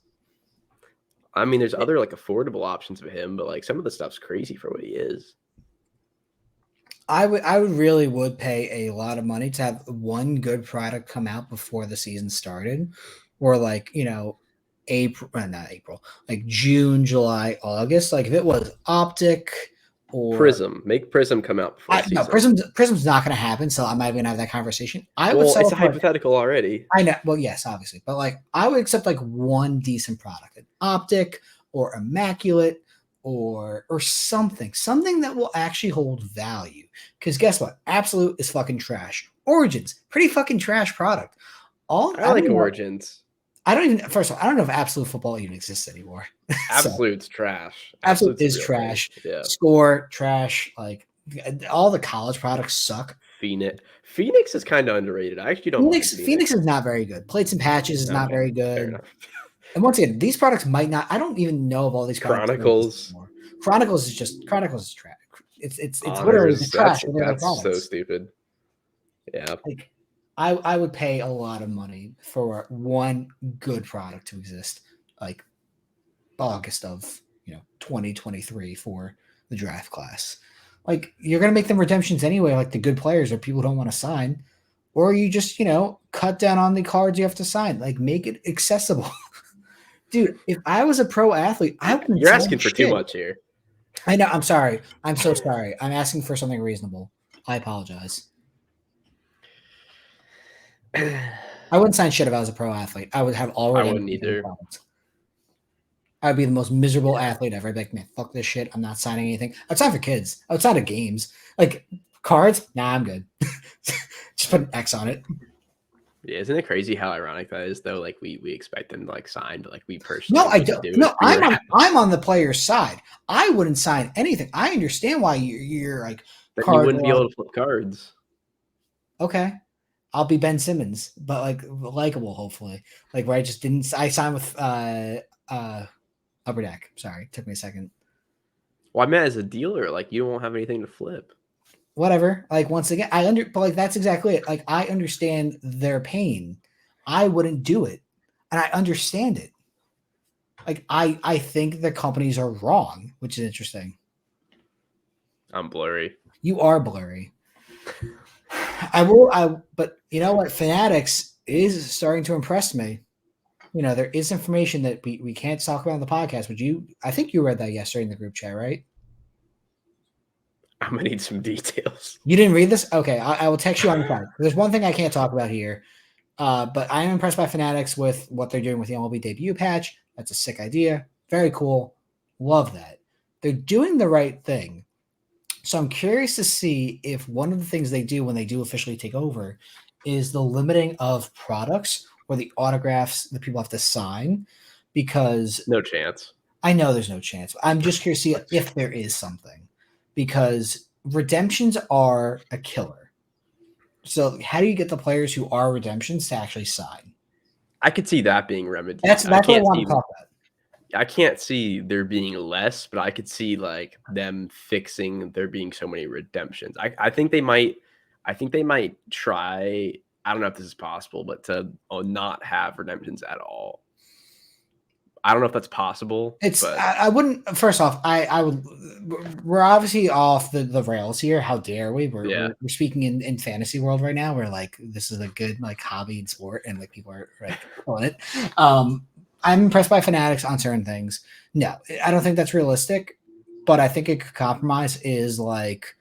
I mean, there's other like affordable options of him, but like some of the stuff's crazy for what he is. I would really would pay a lot of money to have one good product come out before the season started, or like April, not April, like June, July, August. Like if it was Optic or Prism, make Prism come out before the no, season. Prism's not going to happen. So I'm not even gonna have that conversation. I would Well, it's settle a for hypothetical already. I know. Well, yes, obviously, but like I would accept like one decent product, an Optic or Immaculate or something that will actually hold value. Because guess what? Absolute is fucking trash. Origins, pretty fucking trash product. I like Origins. I don't even. First of all, I don't know if Absolute Football even exists anymore. So Absolute's trash. Absolute Absolute's a is real thing. trash. Yeah. Score trash. Like all the college products suck. Phoenix is kind of underrated. I actually don't mind Phoenix is not very good. Plates and patches is not Okay, very fair good. enough. And once again, these products might not. I don't even know if all these products Chronicles, anymore. Chronicles is trash. It's literally the Honors. trash of their That's so products. stupid. Yeah. Like I would pay a lot of money for one good product to exist, like August of 2023 for the draft class. Like you're gonna make them redemptions anyway, like the good players or people who don't want to sign, or you just cut down on the cards you have to sign. Like make it accessible. Dude, if I was a pro athlete, I wouldn't You're sell asking for too shit. much here. I know. I'm sorry. I'm so sorry. I'm asking for something reasonable. I apologize. I wouldn't sign shit if I was a pro athlete. I would have all I redemptions wouldn't in the either. products. I would be the most miserable athlete ever. I'd be like, man, fuck this shit. I'm not signing anything. I'd sign for kids. Outside of games. Like cards, nah, I'm good. Just put an X on it. Yeah, isn't it crazy how ironic that is though? Like we expect them to like sign, but like we No, personally I wouldn't don't. do No, it for your I'm on the player's side. I wouldn't sign anything. I understand why you're like then you cards wouldn't are be all able to flip cards. okay. I'll be Ben Simmons, but like likable, hopefully. Like where I just didn't. I signed with uh Upper Deck. Sorry, took me a second. Well, I meant as a dealer, like you won't have anything to flip. Whatever. Like once again, but like that's exactly it. Like I understand their pain. I wouldn't do it, and I understand it. Like I think the companies are wrong, which is interesting. I'm blurry. You are blurry. I will. But you know what? Fanatics is starting to impress me. You know, there is information that we can't talk about on the podcast. But I think you read that yesterday in the group chat, right? I'm gonna need some details. You didn't read this? Okay, I will text you on the side. There's one thing I can't talk about here, but I am impressed by Fanatics with what they're doing with the MLB debut patch. That's a sick idea. Very cool. Love that. They're doing the right thing. So I'm curious to see if one of the things they do when they do officially take over is the limiting of products or the autographs that people have to sign, because No chance. I know there's no chance. I'm just curious to see if there is something, because redemptions are a killer. So how do you get the players who are redemptions to actually sign? I could see that being remedied. That's what I want to talk about. I can't see there being less, but I could see like them fixing there being so many redemptions. I think they might. I think they might try. I don't know if this is possible, but to not have redemptions at all. I don't know if that's possible. But I wouldn't. First off, I would. We're obviously off the rails here. How dare we? yeah, We're speaking in fantasy world right now. Where like this is a good like hobby and sport, and like people are like on it. I'm impressed by Fanatics on certain things. No, I don't think that's realistic. But I think a compromise is like,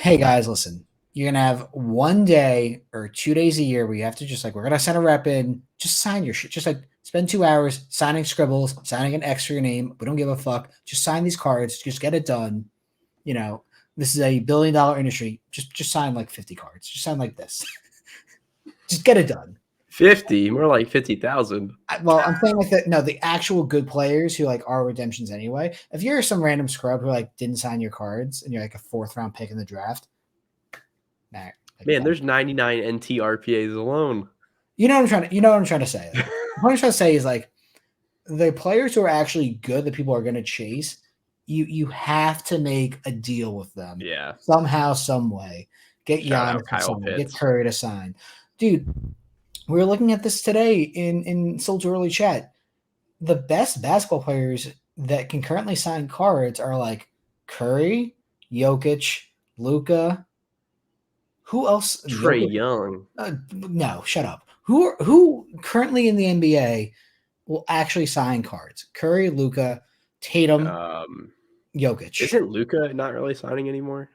hey guys, listen, you're gonna have 1 day or 2 days a year where you have to just like we're gonna send a rep in, just sign your shit, just like spend 2 hours signing scribbles, signing an X for your name. We don't give a fuck. Just sign these cards, just get it done. You know, this is a $1 billion industry. Just sign like 50 cards. Just sign like this. Just get it done. 50, more like 50,000. Well, I'm saying like that. No, the actual good players who like are redemptions anyway. If you're some random scrub who like didn't sign your cards and you're like a 4th round pick in the draft, nah, like, Man, there's 99 NT RPAs alone. You know what I'm trying to say. What I'm trying to say is like the players who are actually good that people are going to chase. You have to make a deal with them. Yeah. Somehow, some way. Get Shout out Giannis to Kyle sign. Get Pitts. Curry to sign. Dude, we were looking at this today in Soldier Early Chat. The best basketball players that can currently sign cards are like Curry, Jokic, Luka. Who else? Trey Jokic? Young. No, shut up. Who currently in the NBA will actually sign cards? Curry, Luka, Tatum, Jokic. Isn't Luka not really signing anymore?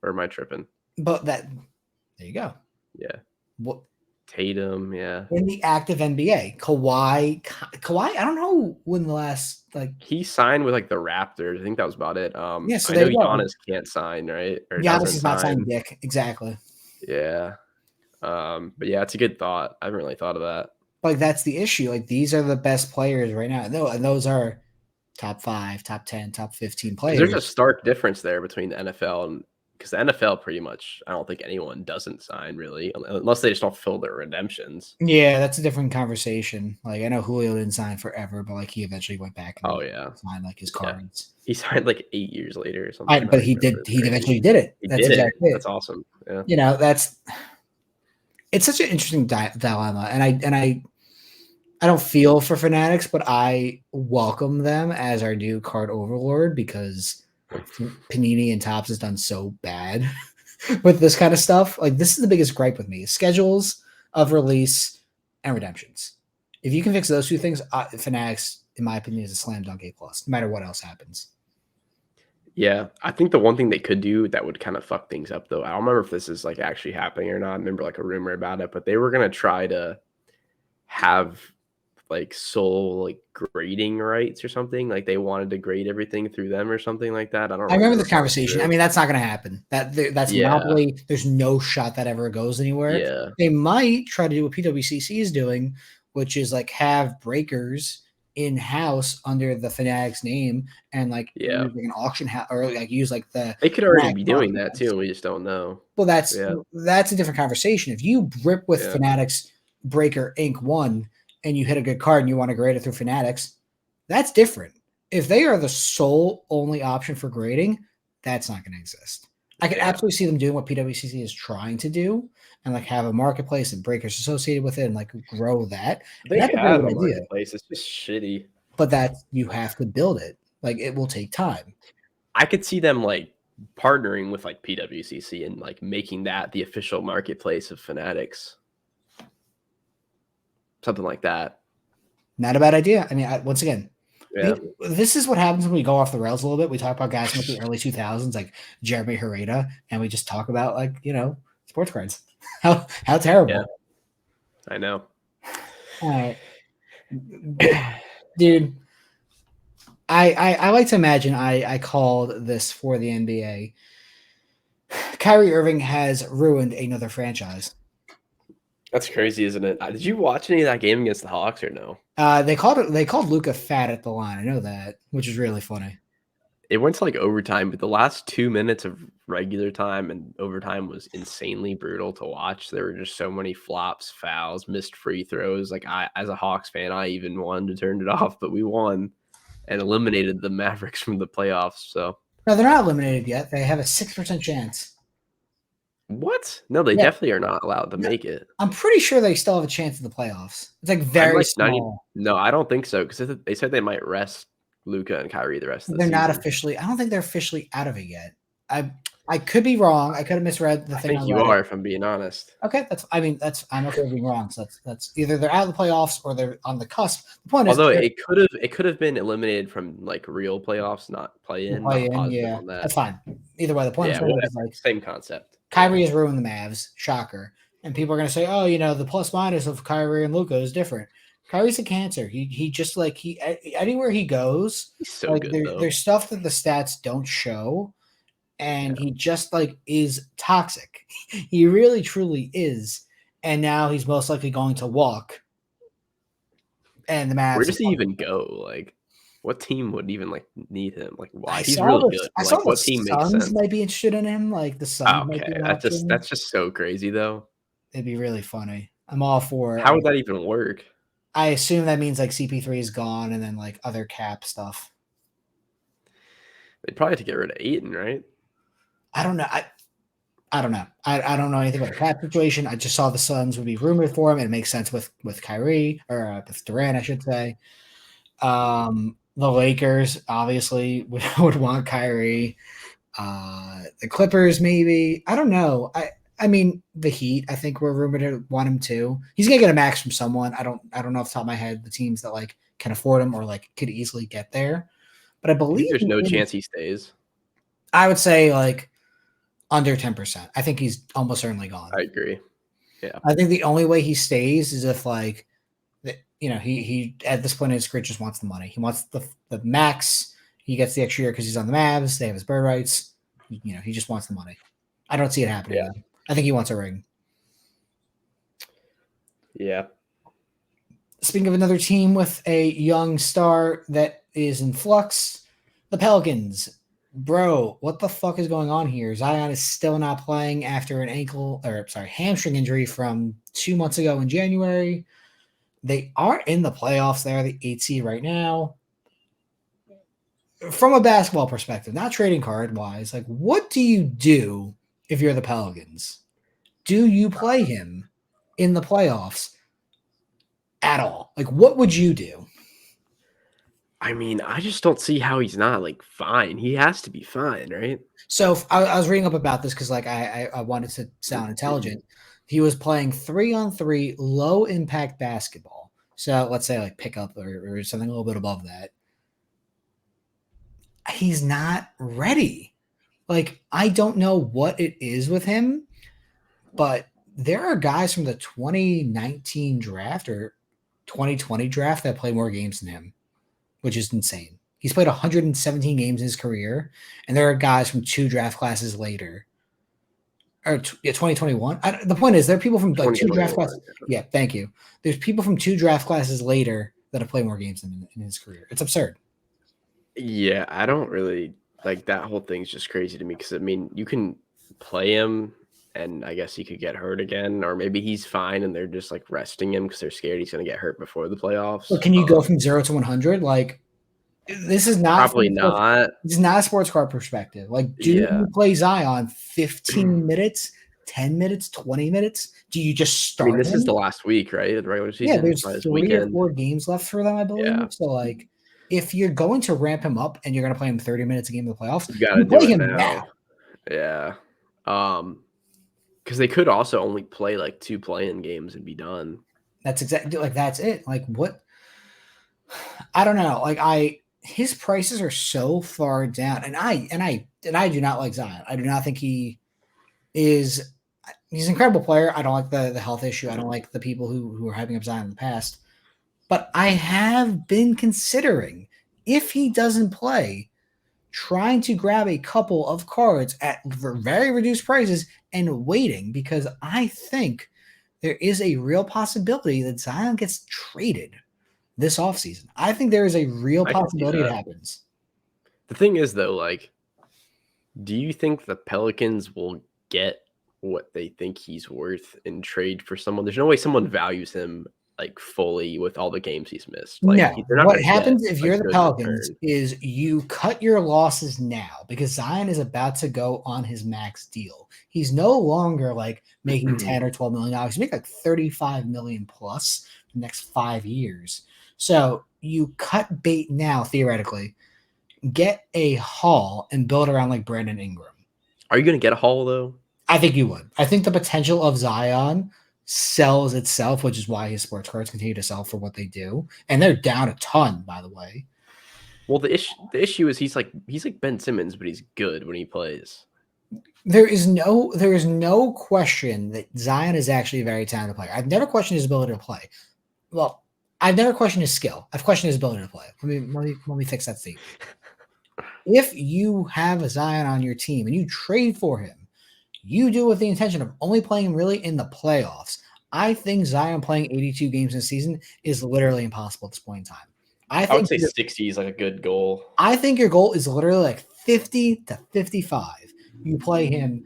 Or am I tripping? But there you go. Yeah. What Tatum, yeah. in the active NBA? Kawhi, I don't know when the last like he signed with like the Raptors. I think that was about it. yeah, so I there know you go. Giannis can't sign, right? Or Giannis doesn't is not sign. signing dick. Exactly. Yeah. But yeah, it's a good thought. I haven't really thought of that. Like that's the issue. Like these are the best players right now. No, and those are top 5, top 10, top 15 players. There's a stark difference there between the NFL and because the NFL pretty much, I don't think anyone doesn't sign really, unless they just don't fill their redemptions. Yeah, that's a different conversation. Like I know Julio didn't sign forever, but like he eventually went back and signed like his cards. Yeah. He signed like 8 years later or something. But he did. He eventually did it. He That's did exactly it. That's awesome. Yeah. You know, it's such an interesting dilemma, and I don't feel for Fanatics, but I welcome them as our new card overlord because Panini and Topps has done so bad with this kind of stuff. Like this is the biggest gripe with me: schedules of release and redemptions. If you can fix those two things, Fanatics, in my opinion, is a slam dunk A+, no matter what else happens. Yeah, I think the one thing they could do that would kind of fuck things up, though, I don't remember if this is like actually happening or not. I remember like a rumor about it, but they were gonna try to have like sole like grading rights or something. Like they wanted to grade everything through them or something like that. I don't I remember remember this if that was conversation. I true. mean, that's not going to happen. That's Yeah, monopoly. There's no shot that ever goes anywhere. yeah, They might try to do what PWCC is doing, which is like have breakers in house under the Fanatics name and like yeah. use like an auction house or like use like the They could already Fanatics be doing auction that too, house. and we just don't know. Well, Yeah, that's a different conversation. If you rip with yeah, Fanatics Breaker Inc. 1 and you hit a good card and you want to grade it through Fanatics, that's different. If they are the sole only option for grading, that's not going to exist. I could yeah. absolutely see them doing what PWCC is trying to do and like have a marketplace and breakers associated with it and like grow that. And They that's a very have good a idea. marketplace. It's just shitty. But that you have to build it. Like it will take time. I could see them like partnering with like PWCC and like making that the official marketplace of Fanatics, something like that. Not a bad idea. I mean, once again, Yeah, this is what happens when we go off the rails a little bit. We talk about guys from the early 2000s, like Jeremy Herrera, and we just talk about like sports cards. How yeah, terrible. I know. All right, dude. I like to imagine I called this for the NBA. Kyrie Irving has ruined another franchise. That's crazy, isn't it? Did you watch any of that game against the Hawks or no? They called Luca fat at the line. I know that, which is really funny. It went to like overtime, but the last 2 minutes of regular time and overtime was insanely brutal to watch. There were just so many flops, fouls, missed free throws. Like I, as a Hawks fan, I even wanted to turn it off, but we won and eliminated the Mavericks from the playoffs. So No, they're not eliminated yet. They have a 6% chance. what? No, they Yeah, definitely are not allowed to make it. I'm pretty sure they still have a chance in the playoffs. It's like I'm very like 90. small. No, I don't think so because they said they might rest Luca and Kyrie the rest of the They're not season. officially. I don't think they're officially out of it yet. I could be wrong. I could have misread the I thing think on you Reddit. are, if I'm being honest. Okay, I'm okay with being wrong. So that's either they're out of the playoffs or they're on the cusp. The point is Although they're it could have been eliminated from like real playoffs, not play the in. play Not in. positive Yeah, on that. that's fine. Either way, the point I'm Yeah, trying to make is whatever. like Same concept. Yeah. Kyrie has ruined the Mavs. Shocker. And people are going to say, oh, the plus minus of Kyrie and Luca is different. Kyrie's a cancer. He just like anywhere he goes, He's so like good though. there's stuff that the stats don't show, and Yeah. he just like is toxic. He really truly is. And now he's most likely going to walk. And the Where Mavs. does he even go? Like, what team would even like need him? Like, I why? He's saw really this. good. I But, saw like, the what team makes Suns sense? might be interested in him. Like the Suns might Okay, be an that's just option. that's just so crazy though. It'd be really funny. I'm all for. How would that even work? I assume that means like CP3 is gone, and then like other cap stuff. They'd probably have to get rid of Aiton, right? I don't know. I don't know. I don't know anything about the cap situation. I just saw the Suns would be rumored for him. And it makes sense with Kyrie or with Durant, I should say. The Lakers obviously would want Kyrie. The Clippers maybe. I don't know. I mean the Heat. I think we're rumored to want him too. He's gonna get a max from someone. I don't know off the top of my head the teams that like can afford him or like could easily get there. But I You think believe there's no chance he stays? I would say like under 10%. I think he's almost certainly gone. I agree. Yeah. I think the only way he stays is if like he at this point in his career just wants the money. He wants the max. He gets the extra year because he's on the Mavs. They have his bird rights. He just wants the money. I don't see it happening. Yeah. I think he wants a ring. Yeah. Speaking of another team with a young star that is in flux, the Pelicans. Bro, what the fuck is going on here? Zion is still not playing after an hamstring injury from 2 months ago in January. They are in the playoffs. They are the 8th seed right now. From a basketball perspective, not trading card wise, like what do you do if you're the Pelicans? Do you play him in the playoffs at all? Like what would you do? I mean, I just don't see how he's not like fine. He has to be fine, right? So I was reading up about this because like I wanted to sound intelligent. He was playing 3-on-3 low impact basketball. So let's say like pickup or something a little bit above that. He's not ready. Like I don't know what it is with him, but there are guys from the 2019 draft or 2020 draft that play more games than him, which is insane. He's played 117 games in his career, and there are guys from 2 draft classes later. Or 2021. The point is, there are people from like 2 draft classes. 2021. Yeah, thank you. There's people from 2 draft classes later that have played more games than in his career. It's absurd. Yeah, I don't really like that whole thing's just crazy to me because I mean, you can play him and I guess he could get hurt again, or maybe he's fine and they're just like resting him because they're scared he's going to get hurt before the playoffs. But can you go from 0 to 100? Like, this is not Probably not. This is not a sports card perspective. Like, do Yeah. you play Zion 15 minutes, 10 minutes, 20 minutes? Do you just I start mean, this him? is the last week, right? The regular Yeah, season. there's By this 3 or weekend. 4 games left for them, I believe. Yeah. So, like, if you're going to ramp him up and you're going to play him 30 minutes a game in the playoffs, You got to play do it him now. Yeah. Because they could also only play like 2 play-in games and be done. That's exactly like that's it. Like, what? I don't know. Like, his prices are so far down, and I do not like Zion. I do not think he is. He's an incredible player. I don't like the health issue. I don't like the people who are hyping up Zion in the past. But I have been considering, if he doesn't play, trying to grab a couple of cards at very reduced prices and waiting, because I think there is a real possibility that Zion gets traded this offseason. I think there is a real possibility it happens. The thing is, though, like, do you think the Pelicans will get what they think he's worth in trade for someone? There's no way someone values him like fully with all the games he's missed. Like, no, what happens if you're the Pelicans is you cut your losses now, because Zion is about to go on his max deal. He's no longer like making 10 or 12 million dollars. He's making like 35 million plus the next 5 years. So you cut bait now, theoretically, get a haul and build around like Brandon Ingram. Are you going to get a haul though? I think you would. I think the potential of Zion sells itself, which is why his sports cards continue to sell for what they do, and they're down a ton, by the way. Well, the issue is he's like Ben Simmons, but he's good when he plays. There is no question that Zion is actually a very talented player. I've never questioned his ability to play. Well, I've never questioned his skill. I've questioned his ability to play. Let me fix that statement. If you have a Zion on your team and you trade for him, you do it with the intention of only playing him really in the playoffs. I think Zion playing 82 games in a season is literally impossible at this point in time. I would say 60 is like a good goal. I think your goal is literally like 50 to 55. You play him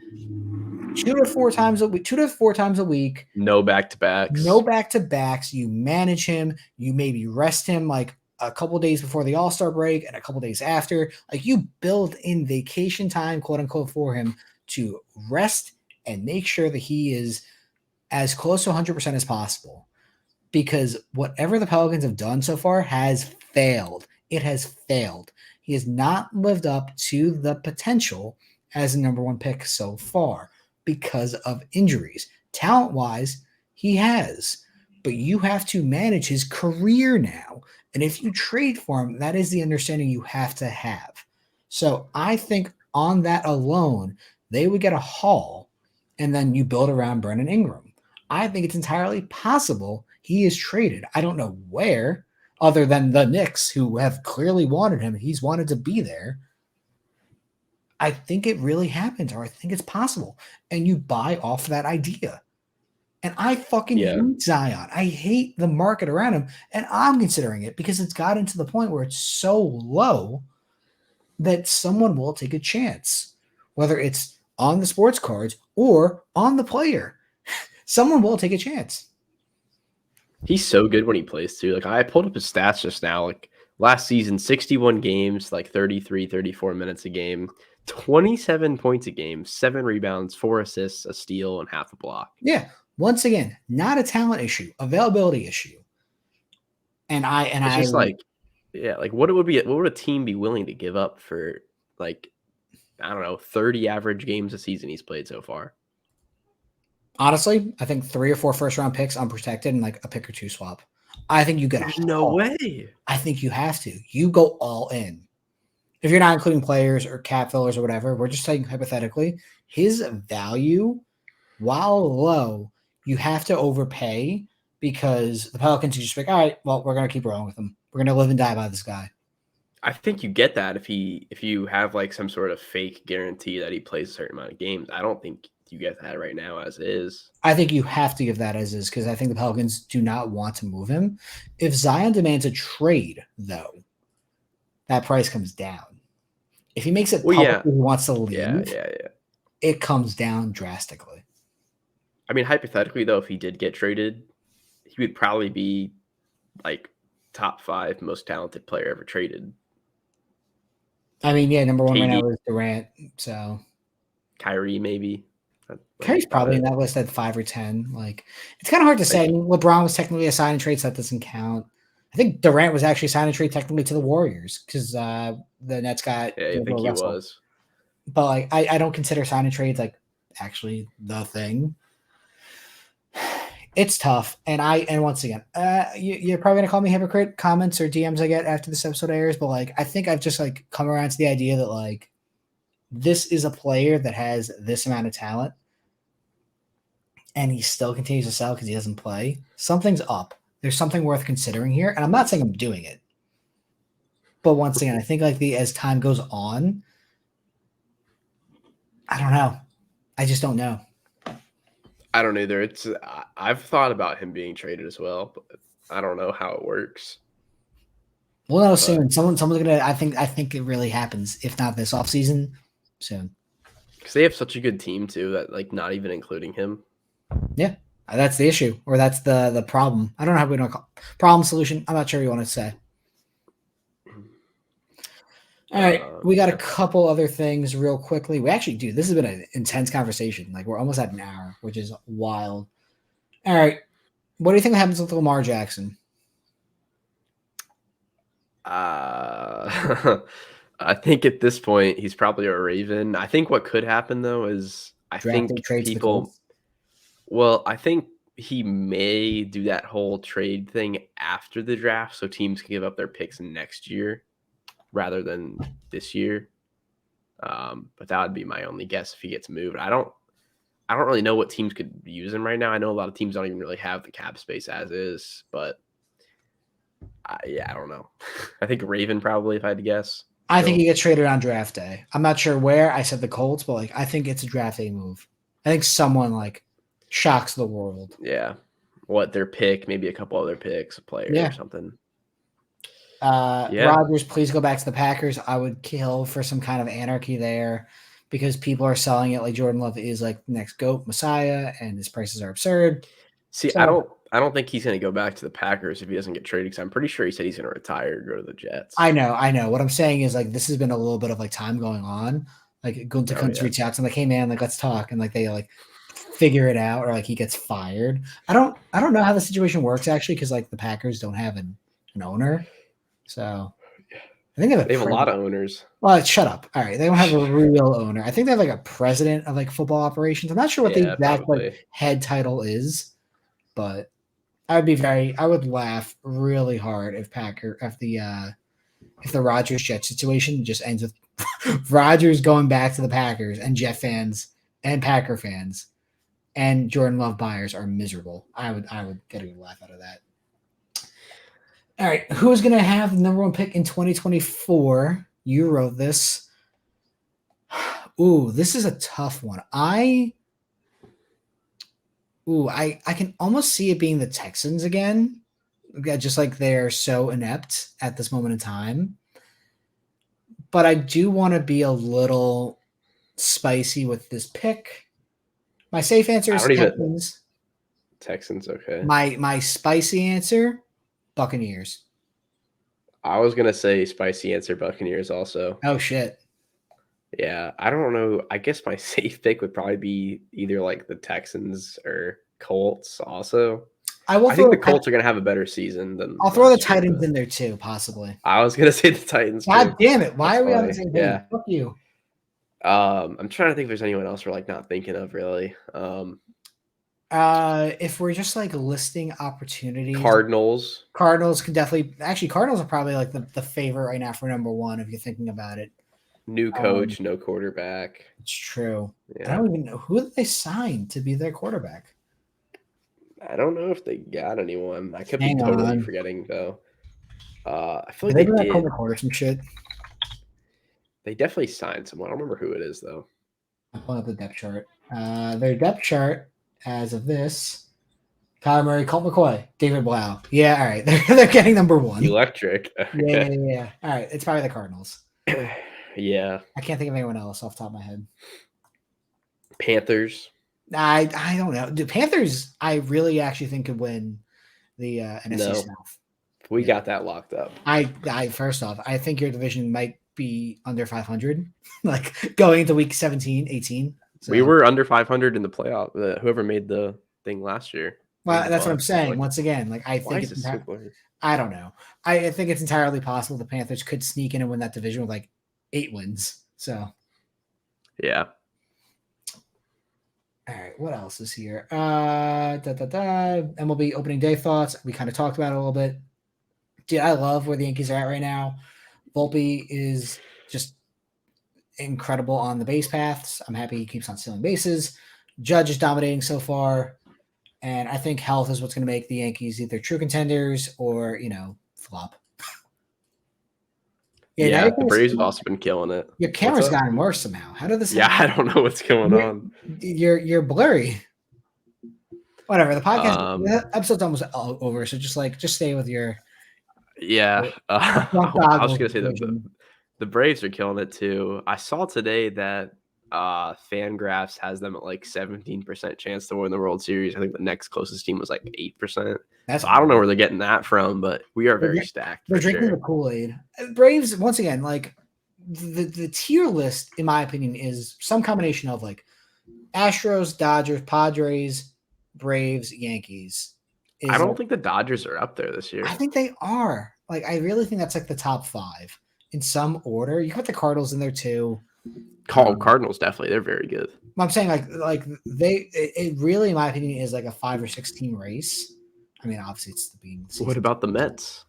2 to 4 times a week. No back-to-backs. You manage him. You maybe rest him like a couple days before the All-Star break and a couple days after. Like, you build in vacation time, quote unquote, for him to rest and make sure that he is as close to 100% as possible. Because whatever the Pelicans have done so far has failed. It has failed. He has not lived up to the potential as a number 1 pick so far because of injuries. Talent-wise, he has. But you have to manage his career now. And if you trade for him, that is the understanding you have to have. So I think on that alone, they would get a haul, and then you build around Brandon Ingram. I think it's entirely possible he is traded. I don't know where, other than the Knicks, who have clearly wanted him. He's wanted to be there. I think it really happens, or I think it's possible. And you buy off that idea. And I fucking hate Zion. I hate the market around him. And I'm considering it because it's gotten to the point where it's so low that someone will take a chance. Whether it's on the sports cards or on the player, someone will take a chance. He's so good when he plays too. Like, I pulled up his stats just now. Like, last season, 61 games, like 33, 34 minutes a game, 27 points a game, 7 rebounds, 4 assists, a steal, and half a block. Yeah. Once again, not a talent issue, availability issue. And like, what would a team be willing to give up for, like, I don't know, 30 average games a season he's played so far? Honestly, I think 3 or 4 first-round picks unprotected and like a pick or 2 swap. I think you get a no way. I think you have to. You go all in. If you're not including players or cap fillers or whatever, we're just saying hypothetically, his value, while low, you have to overpay because the Pelicans are just like, all right, well, we're gonna keep rolling with him. We're gonna live and die by this guy. I think you get that if you have like some sort of fake guarantee that he plays a certain amount of games. I don't think you get that right now as is. I think you have to give that as is because I think the Pelicans do not want to move him. If Zion demands a trade, though, that price comes down. If he makes it Well, public yeah, that he wants to yeah, leave, yeah, yeah. it comes down drastically. I mean, hypothetically though, if he did get traded, he would probably be like top 5 most talented player ever traded. I mean, yeah, number one right KD, now is Durant. So Kyrie, maybe. That's Curry's about probably in it. that list at 5 or 10. Like, it's kind of hard to say. I Like, mean, LeBron was technically a sign and trade, so that doesn't count. I think Durant was actually signed and trade technically to the Warriors because the Nets got yeah, I think D'Angelo he Russell. was. But like, I don't consider sign and trades like actually the thing. It's tough, and once again, you're probably gonna call me hypocrite comments or DMs I get after this episode airs, but like, I think I've just like come around to the idea that like this is a player that has this amount of talent and he still continues to sell because he doesn't play, something's up. There's something worth considering here. And I'm not saying I'm doing it. But once again, I think like as time goes on, I don't know. I just don't know. I don't either. I've thought about him being traded as well, but I don't know how it works. We'll know But soon. Someone's gonna I think it really happens, if not this offseason, soon. because they have such a good team too, that like not even including him. Yeah. That's the issue, or that's the problem. I don't know how we don't call problem solution. I'm not sure you want to say. All right, we got a Yeah. couple other things real quickly. We actually do. This has been an intense conversation. Like we're almost at an hour, which is wild. All right, what do you think happens with Lamar Jackson? I think at this point he's probably a Raven. I think what could happen though is I Draft day think trades to the people. Colts. Well, I think he may do that whole trade thing after the draft, so teams can give up their picks next year rather than this year. But that would be my only guess if he gets moved. I don't really know what teams could use him right now. I know a lot of teams don't even really have the cap space as is, but yeah, I don't know. I think Raven probably, if I had to guess. I think Still. he gets traded on draft day. I'm not sure where. I said the Colts, but like I think it's a draft day move. I think someone like shocks the world. Yeah. What their pick, maybe a couple other picks, a player or Yeah. something. Yeah. Rodgers, please go back to the Packers. I would kill for some kind of anarchy there because people are selling it like Jordan Love is like the next GOAT Messiah and his prices are absurd. See, So I don't think he's going to go back to the Packers if he doesn't get traded because I'm pretty sure he said he's going to retire, go to the Jets. I know. What I'm saying is like this has been a little bit of like time going on. Like Gunter Oh Kuntz yeah. reach out to him like, hey man, like let's talk, and like they like figure it out, or like he gets fired. I don't know how the situation works actually because like the Packers don't have an owner, so I think they have a They have a lot president. of owners. Well, shut up. All right, they don't have a real owner. I think they have like a president of like football operations. I'm not sure what the Yeah, exact like probably. head title is, but I would laugh really hard if the Rodgers Jet situation just ends with Rodgers going back to the Packers and Jet fans and Packer fans and Jordan Love buyers are miserable. I would get a good laugh out of that. All right, who's gonna have the number one pick in 2024? You wrote this. Ooh, this is a tough one. I can almost see it being the Texans again. Just like they're so inept at this moment in time. But I do want to be a little spicy with this pick. My safe answer I is don't even Texans. Texans, okay. My spicy answer, Buccaneers. I was gonna say spicy answer Buccaneers also. Oh shit. Yeah, I don't know. I guess my safe pick would probably be either like the Texans or Colts also. I will I think throw the the Colts are gonna have a better season than I'll throw the last year, Titans but in there too, possibly. I was gonna say the Titans God too. damn it. Why That's are we on the funny. same page? Yeah. Fuck you. I'm trying to think if there's anyone else we're like not thinking of really. If we're just like listing opportunities, Cardinals, Cardinals could definitely actually Cardinals are probably like the favorite right now for number one if you're thinking about it. new coach, no quarterback. It's true. I Yeah. don't even know who did they sign to be their quarterback. I don't know if they got anyone. I could be Hang totally on. forgetting though. I feel Did like they they bring that Cole did. McCord or some shit? They definitely signed someone. I don't remember who it is though. I'm pulling up the depth chart. Their depth chart as of this. Kyler Murray, Colt McCoy, David Blau. Yeah, all right. They're getting number one. Electric. Yeah, Okay. yeah, yeah. All right. It's probably the Cardinals. Yeah. I can't think of anyone else off the top of my head. Panthers. I don't know. The Panthers, I really actually think could win the NFC No. South. We Yeah. got that locked up. I first off, I think your division might be under 500, like going into week 17, 18. So, We were under 500 in the playoff. Whoever made the thing last year. well, The that's what I'm Bucks. saying. Like, Once again, like I why think is it's it so blurry? I don't know. I think it's entirely possible the Panthers could sneak in and win that division with like 8 wins. So, Yeah. all right, what else is here? MLB opening day thoughts. We kind of talked about it a little bit. Dude, I love where the Yankees are at right now. Volpe is just incredible on the base paths. I'm happy he keeps on stealing bases. Judge is dominating so far. And I think health is what's going to make the Yankees either true contenders or, flop. Yeah. The Braves have also been killing it. Your What's camera's up? gotten worse somehow. How did this Yeah, happen? I don't know what's going on. You're blurry. Whatever. The Um, episode's almost over, so just stay with your yeah. Trump I was goggles gonna say that vision. the Braves are killing it too. I saw today that Fangraphs has them at like 17% chance to win the World Series. I think the next closest team was like 8%. That's So I don't know weird. where they're getting that from, but we are very stacked They're for drinking the sure. Kool-Aid. Braves, once again, like the tier list, in my opinion, is some combination of like Astros, Dodgers, Padres, Braves, Yankees. I Is don't think the Dodgers are up there this I year. think they are. Like, I really think that's like the top 5 in some order. You put the Cardinals in there too. Cardinals definitely, they're very good. I'm saying it really, in my opinion, is like a 5 or 6 team race. I mean, obviously it's the beginning of the season. What about the Mets?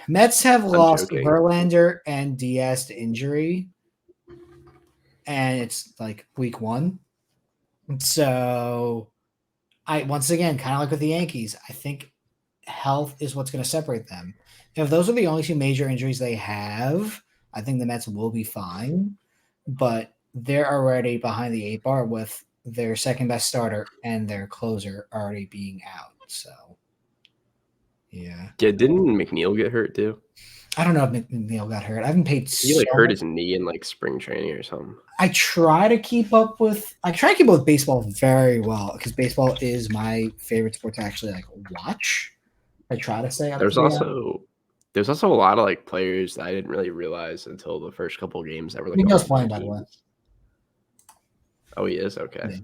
Mets have I'm lost joking. Verlander and Diaz to injury, and it's like week 1. So once again, kind of like with the Yankees, I think health is what's going to separate them. If those are the only 2 major injuries they have, I think the Mets will be fine. But they're already behind the 8 bar with their second best starter and their closer already being out. So, yeah. Yeah, didn't McNeil get hurt too? I don't know if McNeil got hurt. I haven't paid He like hurt his knee in like spring training or something. I try to keep up with baseball very well because baseball is my favorite sport to actually like watch. I try to stay up There's to date. also a lot of like players that I didn't really realize until the first couple of games that were like McNeil's on playing, by the way. teams. Oh, he is? Okay. Yeah.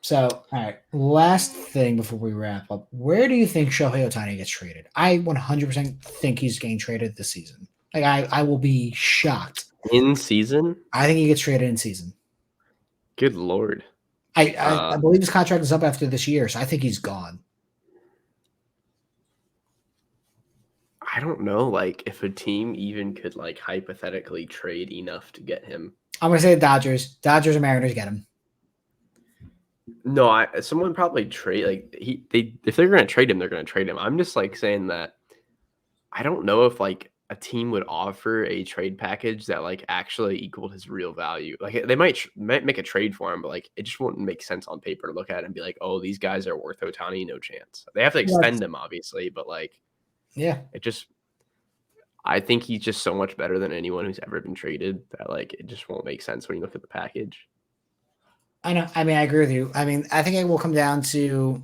So, all right. Last thing before we wrap up. Where do you think Shohei Ohtani gets traded? I 100% think he's getting traded this season. Like, I will be shocked. In season? I think he gets traded in season. Good Lord. I believe his contract is up after this year, so I think he's gone. I don't know, like, if a team even could, like, hypothetically trade enough to get him. I'm going to say the Dodgers. Dodgers and Mariners get him. No, someone probably trade, like, if they're going to trade him, they're going to trade him. I'm just, like, saying that I don't know if, like, a team would offer a trade package that, like, actually equaled his real value. Like, they might make a trade for him, but, like, it just wouldn't make sense on paper to look at it and be like, oh, these guys are worth Ohtani, no chance. They have to extend him, obviously, but, like, yeah, I think he's just so much better than anyone who's ever been traded that, like, it just won't make sense when you look at the package. I know. I mean, I agree with you. I mean, I think it will come down to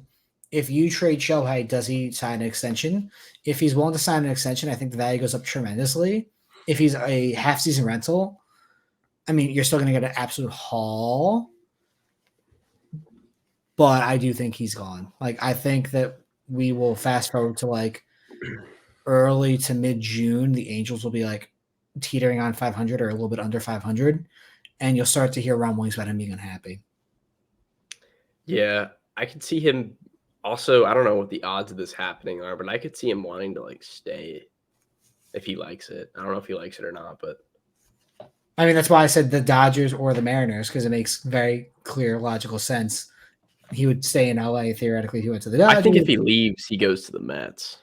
if you trade Shohei, does he sign an extension? If he's willing to sign an extension, I think the value goes up tremendously. If he's a half-season rental, I mean, you're still going to get an absolute haul. But I do think he's gone. Like, I think that we will fast forward to like early to mid-June. The Angels will be like teetering on 500 or a little bit under 500, and you'll start to hear rumblings about him being unhappy. Yeah, I could see him also. I don't know what the odds of this happening are, but I could see him wanting to like stay if he likes it. I don't know if he likes it or not, but I mean, that's why I said the Dodgers or the Mariners, because it makes very clear logical sense. He would stay in LA theoretically. He went to the I think if Dodgers. he leaves, he goes to the Mets.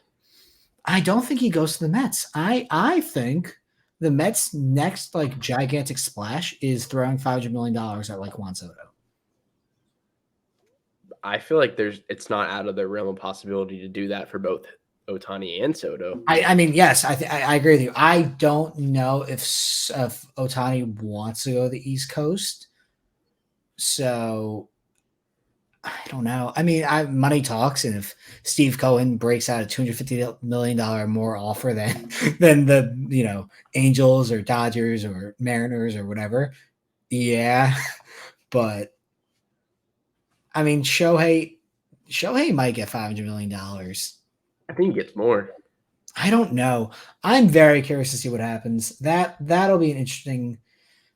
I don't think he goes to the Mets. I think the Mets' next like gigantic splash is throwing $500 million at like Juan Soto. I feel like it's not out of the realm of possibility to do that for both Ohtani and Soto. I mean, yes, I agree with you. I don't know if Ohtani wants to go to the East Coast, so I don't know. I mean, money talks, and if Steve Cohen breaks out a $250 million more offer than the Angels or Dodgers or Mariners or whatever, yeah. But I mean, Shohei might get $500 million. I think he gets more. I don't know. I'm very curious to see what happens. That'll be an interesting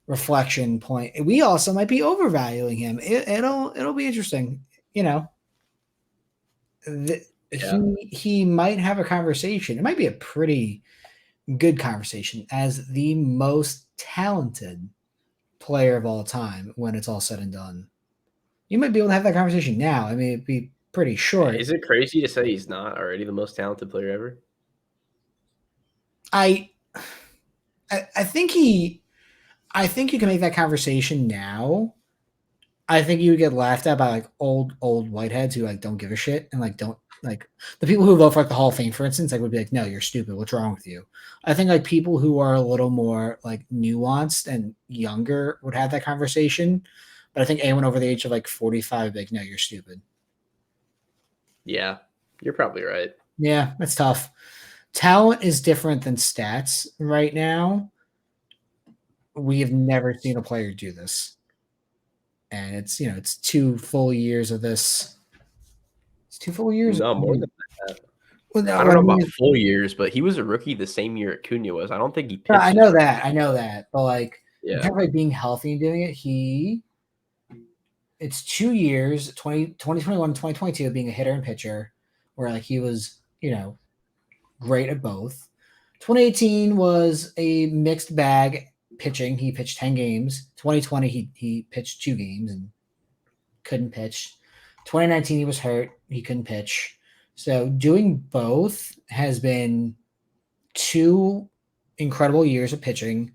reflection point. We also might be overvaluing him. It'll be interesting. You know, Yeah. he might have a conversation. It might be a pretty good conversation as the most talented player of all time when it's all said and done. You might be able to have that conversation now. I mean, it'd be pretty short. Is it crazy to say he's not already the most talented player ever? I I think you can make that conversation now. I think you would get laughed at by like old whiteheads who like don't give a shit and like don't like the people who vote for like the Hall of Fame, for instance, like would be like, no, you're stupid. What's wrong with you? I think like people who are a little more like nuanced and younger would have that conversation. But I think anyone over the age of like 45 would be like, no, you're stupid. Yeah, you're probably right. Yeah, that's tough. Talent is different than stats right now. We have never seen a player do this. And it's 2 full years of this. It's 2 full years. No, more than that. Well, no, I don't I know about mean, full years, but he was a rookie the same year Acuna was. I don't think he I pitched. know that. I know that. But like in Yeah. terms of like being healthy and doing it, it's 2 years, 2021 and 2022 being a hitter and pitcher, where like he was, great at both. 2018 was a mixed bag pitching. He pitched 10 games. 2020 he pitched 2 games and couldn't pitch. 2019 he was hurt. He couldn't pitch. So doing both has been 2 incredible years of pitching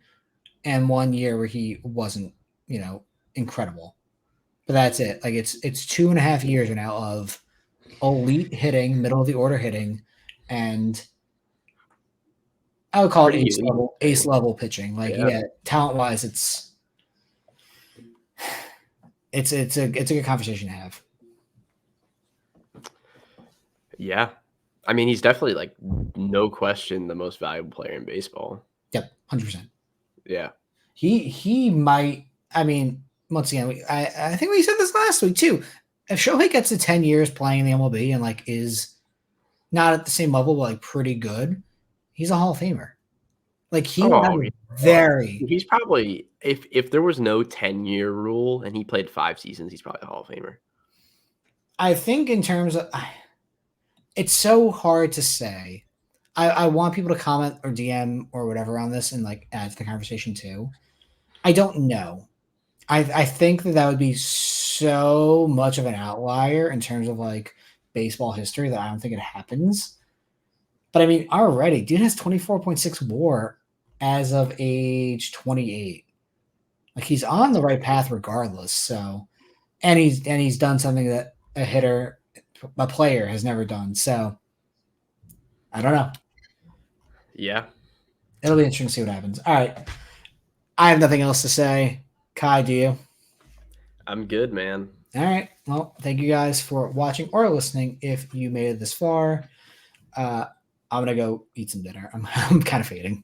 and 1 year where he wasn't, incredible. But that's it. Like it's 2.5 years now of elite hitting, middle of the order hitting, and I would call it Pretty elite. ace level pitching. Like, Yeah. yeah, talent wise, it's a good conversation to have. Yeah. I mean, he's definitely like no question the most valuable player in baseball. Yep, 100%. Yeah. He might. I mean, once again, I think we said this last week too. If Shohei gets to 10 years playing in the MLB and like is not at the same level, but like pretty good, he's a Hall of Famer. Like he will have Oh, a very. he's probably if there was no 10-year rule and he played 5 seasons, he's probably a Hall of Famer. I think in terms of, it's so hard to say. I want people to comment or DM or whatever on this and like add to the conversation too. I don't know. I think that would be so much of an outlier in terms of like baseball history that I don't think it happens. But I mean, already, dude has 24.6 WAR as of age 28. Like he's on the right path regardless. So, and he's done something that a player has never done. So, I don't know. Yeah. It'll be interesting to see what happens. All right, I have nothing else to say. Kai, do you? I'm good, man. All right. Well, thank you guys for watching or listening. If you made it this far, I'm gonna go eat some dinner. I'm kind of fading.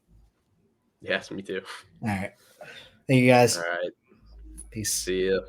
Yes, me too. All right. Thank you guys. All right. Peace. See ya.